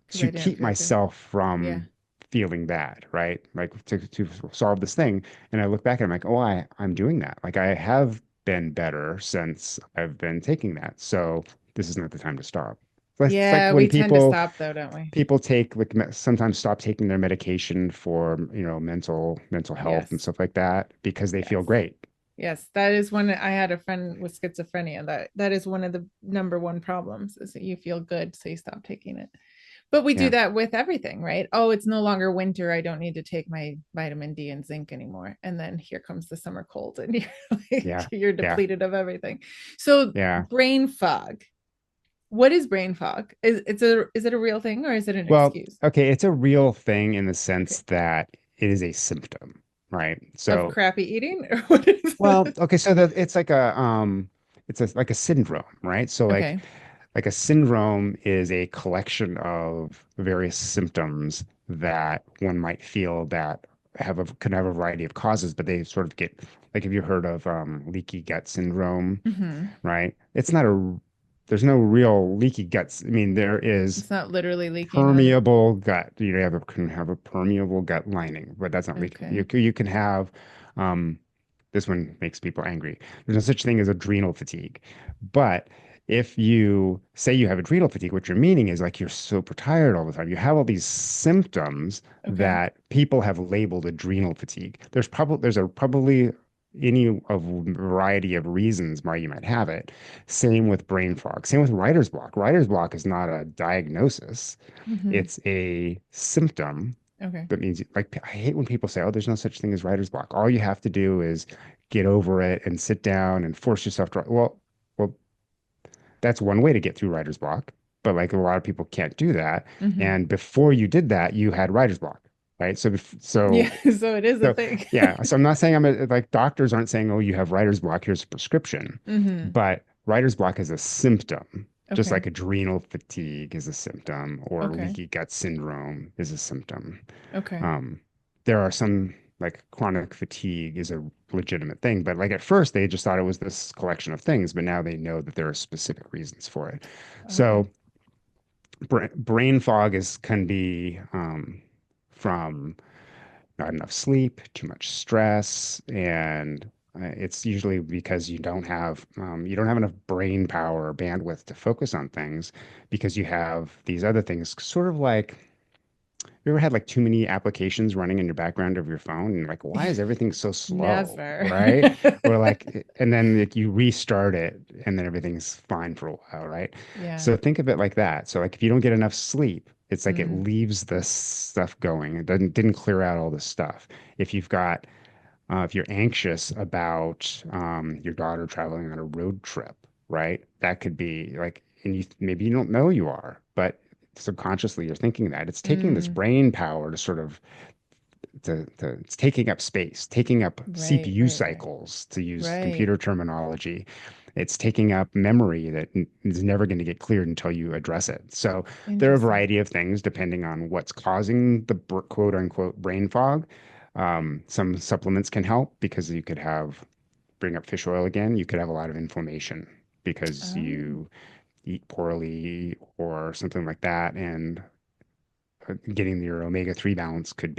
S1: Because
S2: to
S1: I didn't
S2: keep
S1: feel good.
S2: myself
S1: Yeah.
S2: from feeling bad, right? Like to solve this thing. And I look back and I'm like, oh, I'm doing that. Like I have been better since I've been taking that. So this is not the time to stop. It's like
S1: Yeah,
S2: when
S1: we tend to stop though, don't we?
S2: people take like sometimes stop taking their medication for mental health and
S1: Yes.
S2: stuff like that because they feel
S1: Yes.
S2: great.
S1: Yes, that is one. I had a friend with schizophrenia. That is one of the number one problems is that you feel good, so you stop taking it. But we do
S2: Yeah,
S1: that with everything, right? Oh, it's no longer winter. I don't need to take my vitamin D and zinc anymore. And then here comes the summer cold, and
S2: yeah,
S1: you're
S2: yeah,
S1: depleted of everything. So
S2: yeah.
S1: brain fog. What is brain fog? Is it a real thing or is it an
S2: Well,
S1: excuse?
S2: okay, it's a real thing in the sense
S1: Okay,
S2: that it is a symptom, right?
S1: of
S2: So
S1: crappy eating or what is
S2: well,
S1: it?
S2: okay, so it's like like a syndrome, right? So
S1: Okay.
S2: like a syndrome is a collection of various symptoms that one might feel that can have a variety of causes, but they sort of get like, have you heard of leaky gut syndrome,
S1: Hmm.
S2: right? It's not a There's no real leaky guts. I mean, there is
S1: It's not literally leaking out of.
S2: permeable gut. You can have a permeable gut lining, but that's not leaking.
S1: Okay.
S2: You can have um, this one makes people angry. There's no such thing as adrenal fatigue, but if you say you have adrenal fatigue, what you're meaning is like you're super tired all the time. You have all these symptoms
S1: Okay.
S2: that people have labeled adrenal fatigue. There's probably any of variety of reasons why you might have it. Same with brain fog. Same with writer's block. Writer's block is not a diagnosis.
S1: Hmm.
S2: It's a symptom.
S1: Okay.
S2: That means, like, I hate when people say, "Oh, there's no such thing as writer's block." All you have to do is get over it and sit down and force yourself to. Well, that's one way to get through writer's block, but like a lot of people can't do that.
S1: Hmm.
S2: And before you did that, you had writer's block, right?
S1: Yeah. So it is a
S2: So
S1: thing.
S2: yeah, so I'm not saying like doctors aren't saying, "Oh, you have writer's block, here's a prescription,"
S1: Hmm.
S2: but writer's block is a symptom, just
S1: Okay.
S2: like adrenal fatigue is a symptom, or
S1: Okay.
S2: leaky gut syndrome is a symptom.
S1: Okay.
S2: Um, there are some, like, chronic fatigue is a legitimate thing, but like at first they just thought it was this collection of things, but now they know that there are specific reasons for it.
S1: Okay.
S2: So brain fog is can be from not enough sleep, too much stress, and it's usually because you don't have enough brain power or bandwidth to focus on things because you have these other things, sort of like, you ever had like too many applications running in your background of your phone and like, why is everything so slow,
S1: Never.
S2: right? Or like, and then like you restart it and then everything's fine for a while, right?
S1: Yeah.
S2: So think of it like that. So like if you don't get enough sleep, it's like it
S1: Mm.
S2: leaves the stuff going. It didn't clear out all the stuff. If you're anxious about your daughter traveling on a road trip, right? That could be like, and maybe you don't know you are, but subconsciously you're thinking that it's taking this
S1: Mm.
S2: brain power to sort of it's taking up space, taking up
S1: Right,
S2: CPU
S1: right, right.
S2: cycles, to use
S1: Right.
S2: computer terminology. It's taking up memory that is never going to get cleared until you address it. So there are a
S1: Interesting.
S2: variety of things depending on what's causing the quote unquote brain fog. Some supplements can help because you could have, bring up fish oil again, you could have a lot of inflammation because
S1: Oh,
S2: you eat poorly or something like that. And getting your omega-3 balance could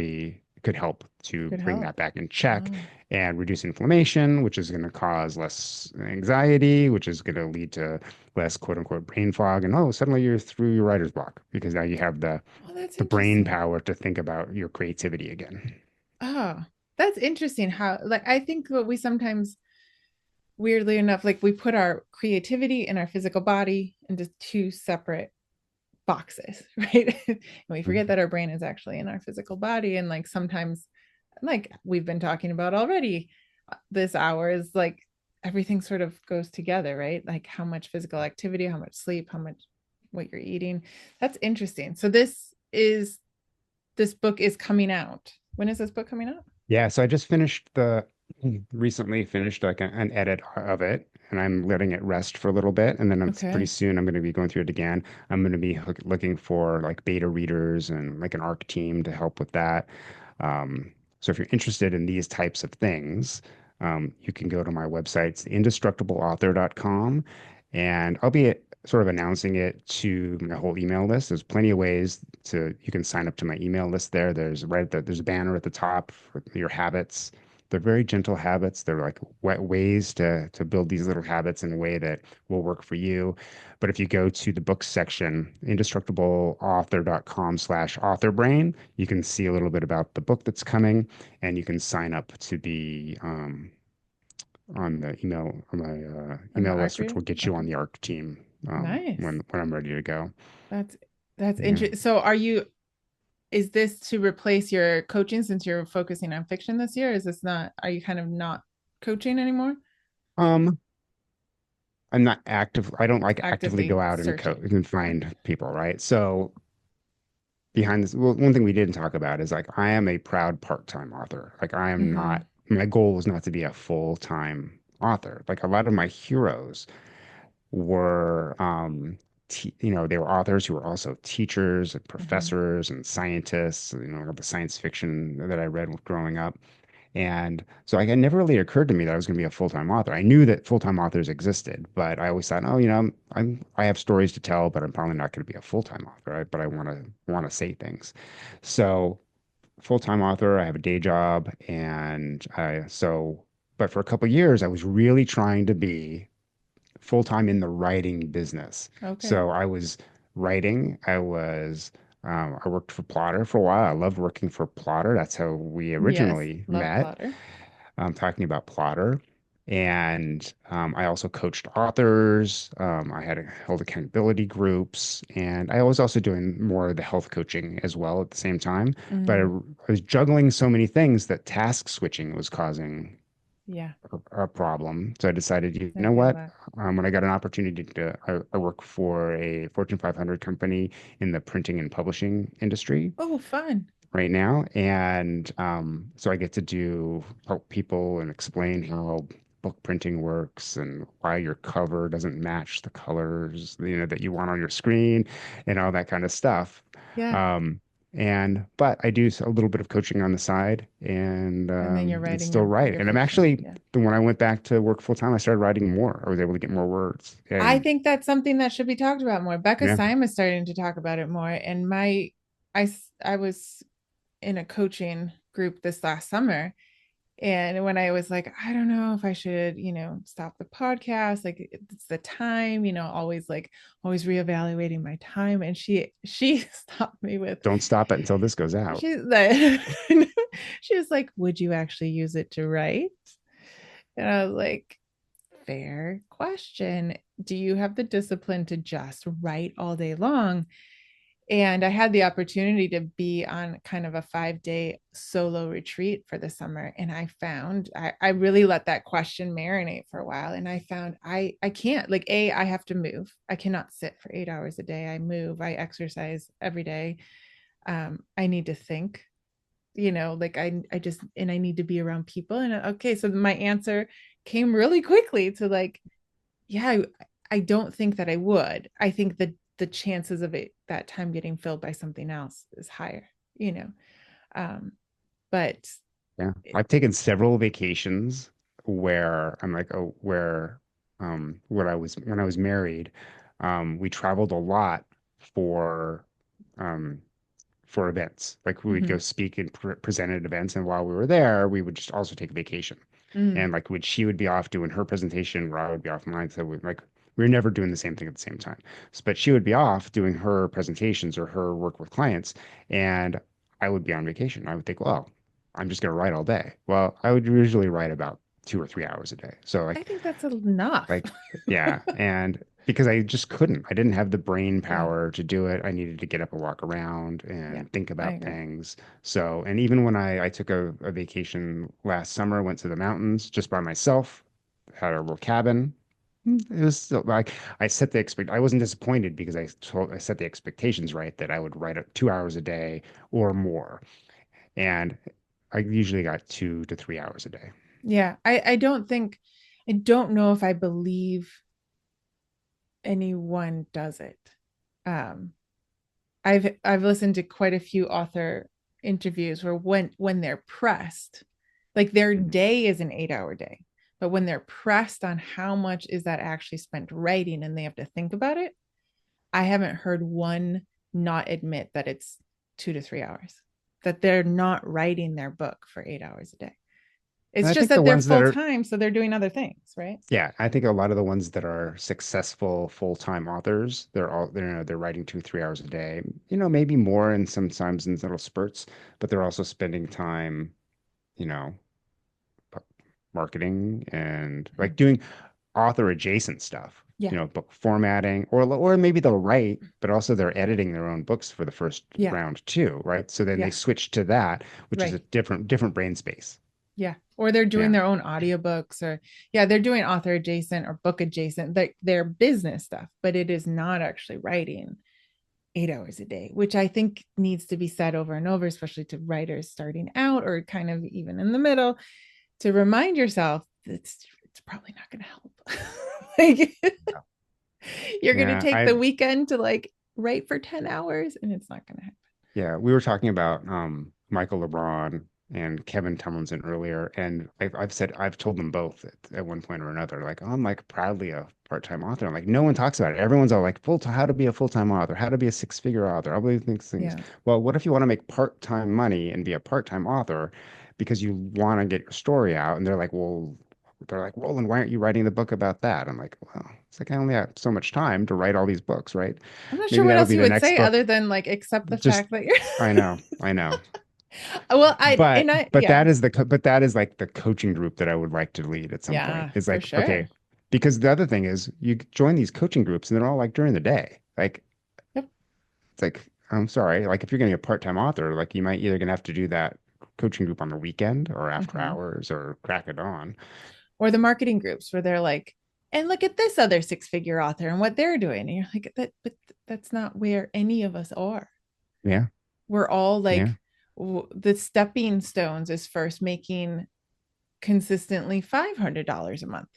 S2: help to
S1: could
S2: bring that
S1: help.
S2: back in check
S1: Oh,
S2: and reduce inflammation, which is going to cause less anxiety, which is going to lead to less quote unquote brain fog. And oh, suddenly you're through your writer's block because now you have
S1: oh, that's
S2: the brain
S1: interesting.
S2: power to think about your creativity again.
S1: Oh, that's interesting how, like, I think what we sometimes, weirdly enough, like we put our creativity and our physical body into two separate boxes, right? And we forget that our brain is actually in our physical body. And like sometimes, like we've been talking about already, this hour is like everything sort of goes together, right? Like how much physical activity, how much sleep, how much what you're eating. That's interesting. So this book is coming out. When is this book coming out?
S2: Yeah, so I just recently finished like an edit of it, and I'm letting it rest for a little bit, and then pretty
S1: Okay.
S2: soon I'm going to be going through it again. I'm going to be looking for like beta readers and like an ARC team to help with that. So if you're interested in these types of things, you can go to my website, it's indestructibleauthor.com, and I'll be sort of announcing it to my whole email list. There's plenty of ways you can sign up to my email list there. There's a banner at the top for your habits. They're very gentle habits. They're like ways to build these little habits in a way that will work for you. But if you go to the books section, indestructibleauthor.com/authorbrain, you can see a little bit about the book that's coming, and you can sign up to be on the
S1: On the
S2: email
S1: arc
S2: list, which
S1: reader?
S2: will get you on
S1: Okay.
S2: the ARC team
S1: Nice.
S2: when I'm ready to go.
S1: That's that's
S2: Yeah.
S1: interesting. So is this to replace your coaching since you're focusing on fiction this year? Is this not, are you kind of not coaching anymore?
S2: Um, I'm not I don't like actively go
S1: Actively
S2: out and
S1: searching. Okay.
S2: find people, right? So behind this, well, one thing we didn't talk about is like I am a proud part-time author. Like I am
S1: Mm-hmm.
S2: not, my goal was not to be a full-time author. Like a lot of my heroes were they were authors who were also teachers and
S1: Hmm.
S2: professors and scientists, all the science fiction that I read growing up. And so it never really occurred to me that I was going to be a full-time author. I knew that full-time authors existed, but I always thought, oh, I have stories to tell, but I'm probably not going to be a full-time author. But I want to say things. So full-time author, I have a day job, but for a couple of years, I was really trying to be full-time in the writing business.
S1: Okay.
S2: So I was writing. I worked for Plotter for a while. I loved working for Plotter. That's how we
S1: Yes.
S2: originally
S1: Love
S2: met,
S1: plotter.
S2: talking about Plotter. And I also coached authors. Held accountability groups, and I was also doing more of the health coaching as well at the same time. But
S1: Mm,
S2: I was juggling so many things that task switching was causing
S1: yeah.
S2: a problem. So I decided, you
S1: I
S2: know
S1: feel
S2: what?
S1: that.
S2: When I got an opportunity I work for a Fortune 500 company in the printing and publishing industry
S1: Oh, fun.
S2: right now. And so I get to help people and explain how book printing works and why your cover doesn't match the colors, that you want on your screen and all that kind of stuff.
S1: Yeah.
S2: But I do a little bit of coaching on the side
S1: And then you're
S2: and
S1: writing
S2: still
S1: your
S2: write. And I'm
S1: fiction.
S2: actually,
S1: Yeah.
S2: when I went back to work full time, I started writing more. I was able to get more words.
S1: I
S2: And
S1: think that's something that should be talked about more. Becca
S2: yeah,
S1: Syme is starting to talk about it more. And I was in a coaching group this last summer. And when I was like, I don't know if I should, stop the podcast, like it's the time, always reevaluating my time. And she stopped me with,
S2: don't stop it until this goes out.
S1: she's like, she was like, would you actually use it to write? And I was like, fair question. Do you have the discipline to just write all day long? And I had the opportunity to be on kind of a 5-day solo retreat for the summer. And I really let that question marinate for a while. And I found I can't, like, I have to move. I cannot sit for 8 hours a day. I move, I exercise every day. I need to think, like I just, and I need to be around people. And okay, so my answer came really quickly to like, yeah, I don't think that I would. I think that the chances of that time getting filled by something else is higher, you know. Um, but
S2: Yeah. I've taken several vacations where I'm like, oh, where when I was married, we traveled a lot for um for events. Like we would go
S1: mhm,
S2: speak and present at events, and while we were there, we would just also take vacation.
S1: mm,
S2: And like she would be off doing her presentation, where I would be off mine. So we were never doing the same thing at the same time. But she would be off doing her presentations or her work with clients, and I would be on vacation. I would think, well, I'm just going to write all day. Well, I would usually write about 2 or 3 hours a day. So
S1: I think that's enough.
S2: like, yeah. And because I just couldn't, I didn't have the brain
S1: Yeah,
S2: power to do it. I needed to get up and walk around
S1: yeah,
S2: and think
S1: I
S2: about
S1: agree.
S2: things. So, and even when I took a vacation last summer, went to the mountains just by myself, had a little cabin. It was still like I wasn't disappointed because I set the expectations right that I would write 2 hours a day or more. And I usually got 2 to 3 hours a day.
S1: Yeah, I don't know if I believe anyone does it. Um, I've listened to quite a few author interviews where when they're pressed, like their
S2: Mhm.
S1: day is an 8-hour day, but when they're pressed on how much is that actually spent writing and they have to think about it, I haven't heard one not admit that it's 2 to 3 hours, that they're not writing their book for 8 hours a day.
S2: And
S1: It's
S2: I
S1: just
S2: think the
S1: that they're
S2: ones that
S1: full
S2: are
S1: time, so they're doing other things, right?
S2: Yeah, I think a lot of the ones that are successful full-time authors, they're writing 2, 3 hours a day. Maybe more and sometimes in little spurts, but they're also spending time, you know, p- marketing and like doing author adjacent stuff.
S1: Yeah,
S2: Book formatting, or maybe they'll write, but also they're editing their own books for the first
S1: yeah,
S2: round too, right? So then they
S1: yeah,
S2: switch to that, which is a
S1: right.
S2: different brain space.
S1: Yeah. Or they're doing
S2: Yeah.
S1: their own audiobooks, or yeah, they're doing author adjacent or book adjacent. They're business stuff, but it is not actually writing 8 hours a day, which I think needs to be said over and over, especially to writers starting out or kind of even in the middle, to remind yourself that it's probably not going to help. Like, You're going to
S2: Yeah,
S1: take the weekend to like write for 10 hours and it's not going to happen.
S2: yeah, we were talking about Michael LeBron and Kevin Tomlinson earlier, and I've told them both at one point or another, like, oh, I'm like proudly a part-time author. I'm like, no one talks about it. Everyone's all like full time, how to be a full-time author, how to be a six-figure author, all these things.
S1: Yeah.
S2: Well, what if you want to make part-time money and be a part-time author because you want to get your story out? And they're like, Roland, why aren't you writing the book about that? I'm like, well, it's like I only have so much time to write all these books, right?
S1: I'm not sure
S2: Maybe
S1: what
S2: that'll
S1: else
S2: be
S1: you
S2: the
S1: would
S2: next
S1: say other
S2: book.
S1: than like accept the
S2: Just
S1: fact that you're
S2: I know.
S1: well,
S2: But
S1: yeah.
S2: that is like the coaching group that I would like to lead at some point.
S1: Yeah,
S2: It's
S1: for
S2: like,
S1: sure.
S2: okay, because the other thing is you join these coaching groups and they're all like during the day. Like
S1: Yep.
S2: it's like, I'm sorry, like if you're getting a part-time author, like you might either gonna have to do that coaching group on the weekend or after
S1: Hmm.
S2: hours or crack of dawn.
S1: Or the marketing groups where they're like, and look at this other six-figure author and what they're doing. And you're like, but that's not where any of us are.
S2: Yeah,
S1: We're all
S2: yeah,
S1: like, the stepping stones is first making consistently $500 a month.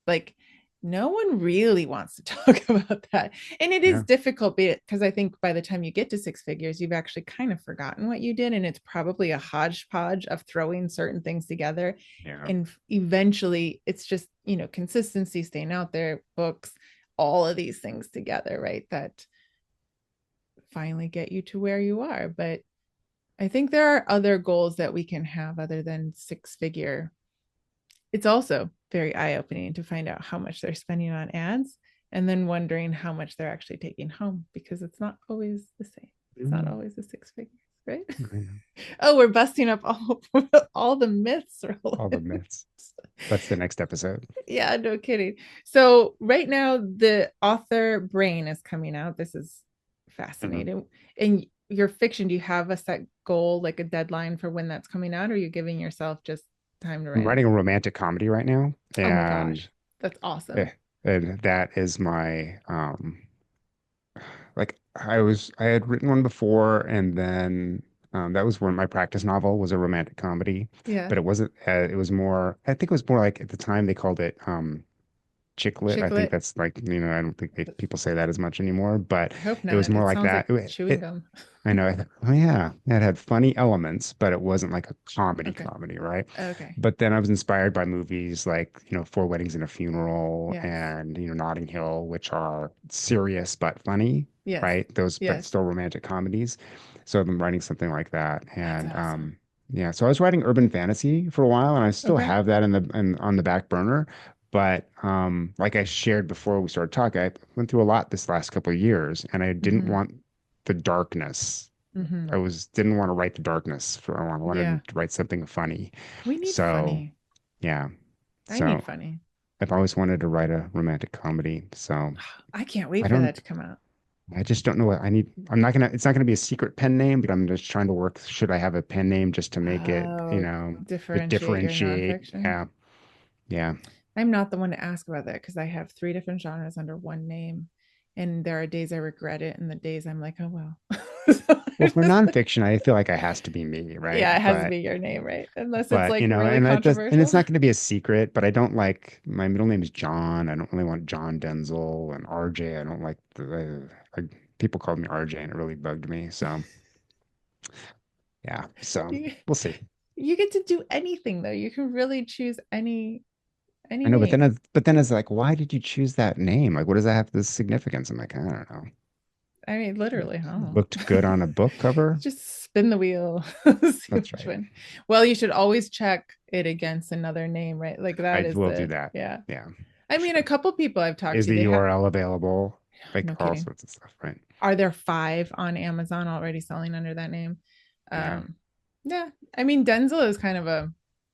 S1: Like, no one really wants to talk about that. And it is
S2: yeah,
S1: difficult because I think by the time you get to six figures, you've actually kind of forgotten what you did. And it's probably a hodgepodge of throwing certain things together.
S2: yeah.
S1: And eventually it's just, consistency, staying out there, books, all of these things together, right? That finally get you to where you are. But I think there are other goals that we can have other than six figure. It's also very eye-opening to find out how much they're spending on ads and then wondering how much they're actually taking home because it's not always the same. It's not
S2: Mm,
S1: always the six figures, right?
S2: I know.
S1: Oh, we're busting up all the myths,
S2: All the
S1: Roland.
S2: myths. That's the next episode.
S1: Yeah, no kidding. So right now the author brain is coming out. This is
S2: Mhm.
S1: fascinating. And your fiction, do you have a set goal, like a deadline for when that's coming out, or are you giving yourself just time to
S2: I'm
S1: write it?
S2: writing a romantic comedy right now,
S1: Oh my
S2: and
S1: gosh, that's
S2: eh,
S1: awesome.
S2: and that is my like I had written one before, and then that was when my practice novel was a romantic comedy,
S1: Yeah.
S2: but it wasn't. It was more. I think it was more like at the time they called it chick lit. I think
S1: Chiclet.
S2: that's like I don't think people say that as much anymore, but
S1: I hope
S2: it was
S1: not.
S2: more
S1: It
S2: like
S1: sounds
S2: that.
S1: like chewing gum.
S2: I know. Oh yeah, it had funny elements, but it wasn't like a comedy
S1: Okay.
S2: comedy, right?
S1: Okay.
S2: But then I was inspired by movies like, Four Weddings and a Funeral
S1: Yes.
S2: and, Notting Hill, which are serious but funny,
S1: Yes.
S2: right? Those, but
S1: Yes.
S2: still romantic comedies. So I've been writing something like that.
S1: That's
S2: And
S1: awesome.
S2: yeah, so I was writing urban fantasy for a while, and I still
S1: Okay.
S2: have that on the back burner. But like I shared before we started talking, I went through a lot this last couple of years, and I didn't
S1: Mm-hmm.
S2: want the darkness.
S1: Mm-hmm.
S2: Didn't want to write the darkness for long. I
S1: Yeah.
S2: wanted to write something funny.
S1: We need
S2: So
S1: funny.
S2: yeah.
S1: I need
S2: So
S1: funny.
S2: I've always wanted to write a romantic comedy. So
S1: I can't wait
S2: I
S1: for that
S2: don't
S1: to come out.
S2: I just don't know what I need. It's not gonna be a secret pen name, but I'm just trying to work. Should I have a pen name just to make it,
S1: Oh,
S2: it
S1: differentiate your
S2: differentiate?
S1: nonfiction.
S2: Yeah. Yeah.
S1: I'm not the one to ask about that because I have three different genres under one name. And there are days I regret it, and the days I'm like, oh well. So
S2: Well,
S1: I
S2: for
S1: just,
S2: nonfiction, I feel like I has to be me, right?
S1: yeah, it has to be your name, right? Unless it's
S2: But
S1: like really
S2: and it's
S1: controversial.
S2: not going to be a secret, but I don't like my middle name is John. I don't really want John Denzel and RJ. I don't like people called me RJ and it really bugged me. So yeah, so
S1: You
S2: we'll see.
S1: you get to do anything though. You can really choose any
S2: I know,
S1: name.
S2: but then it's like, why did you choose that name? Like, what does that have this significance? I'm like, I don't know.
S1: I mean, literally, huh?
S2: Looked good on a book cover.
S1: Just spin the wheel, see
S2: That's
S1: which
S2: right.
S1: one. Well, you should always check it against another name, right? Like that
S2: I
S1: is
S2: will do
S1: the
S2: that.
S1: yeah.
S2: Yeah,
S1: I
S2: for
S1: mean, a
S2: sure.
S1: couple people I've talked
S2: Is
S1: to,
S2: the
S1: they have
S2: URL available? Like
S1: no
S2: all
S1: kidding.
S2: sorts of stuff, right?
S1: Are there five on Amazon already selling under that name?
S2: Yeah,
S1: Um, yeah. I mean, Denzel is kind of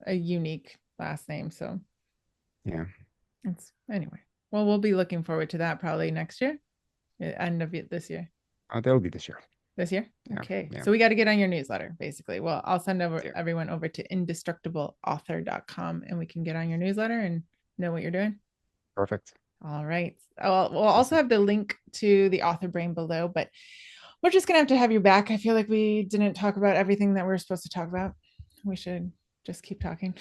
S1: a unique last name, so
S2: yeah.
S1: it's anyway. Well, we'll be looking forward to that probably next year, end of this year.
S2: That'll be this year.
S1: This year?
S2: Yeah,
S1: Okay.
S2: yeah.
S1: So we got to get on your newsletter, basically. Well, I'll send over
S2: Yeah.
S1: everyone over to indestructibleauthor.com and we can get on your newsletter and know what you're doing.
S2: Perfect.
S1: All right. We'll also
S2: Awesome.
S1: have the link to the author brain below, but we're just going to have you back. I feel like we didn't talk about everything that we're supposed to talk about. We should just keep talking.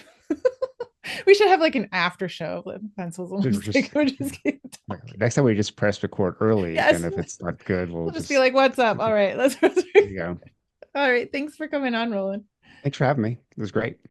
S1: We should have like an after show with pencils and
S2: We're
S1: lipstick.
S2: just
S1: We're just keep
S2: Next time we just press record early,
S1: Yes.
S2: and if it's not good, we'll
S1: We'll just be
S2: just
S1: like, what's up? All right, let's.
S2: there you go.
S1: All right. Thanks for coming on, Roland.
S2: Thanks for having me. It was great.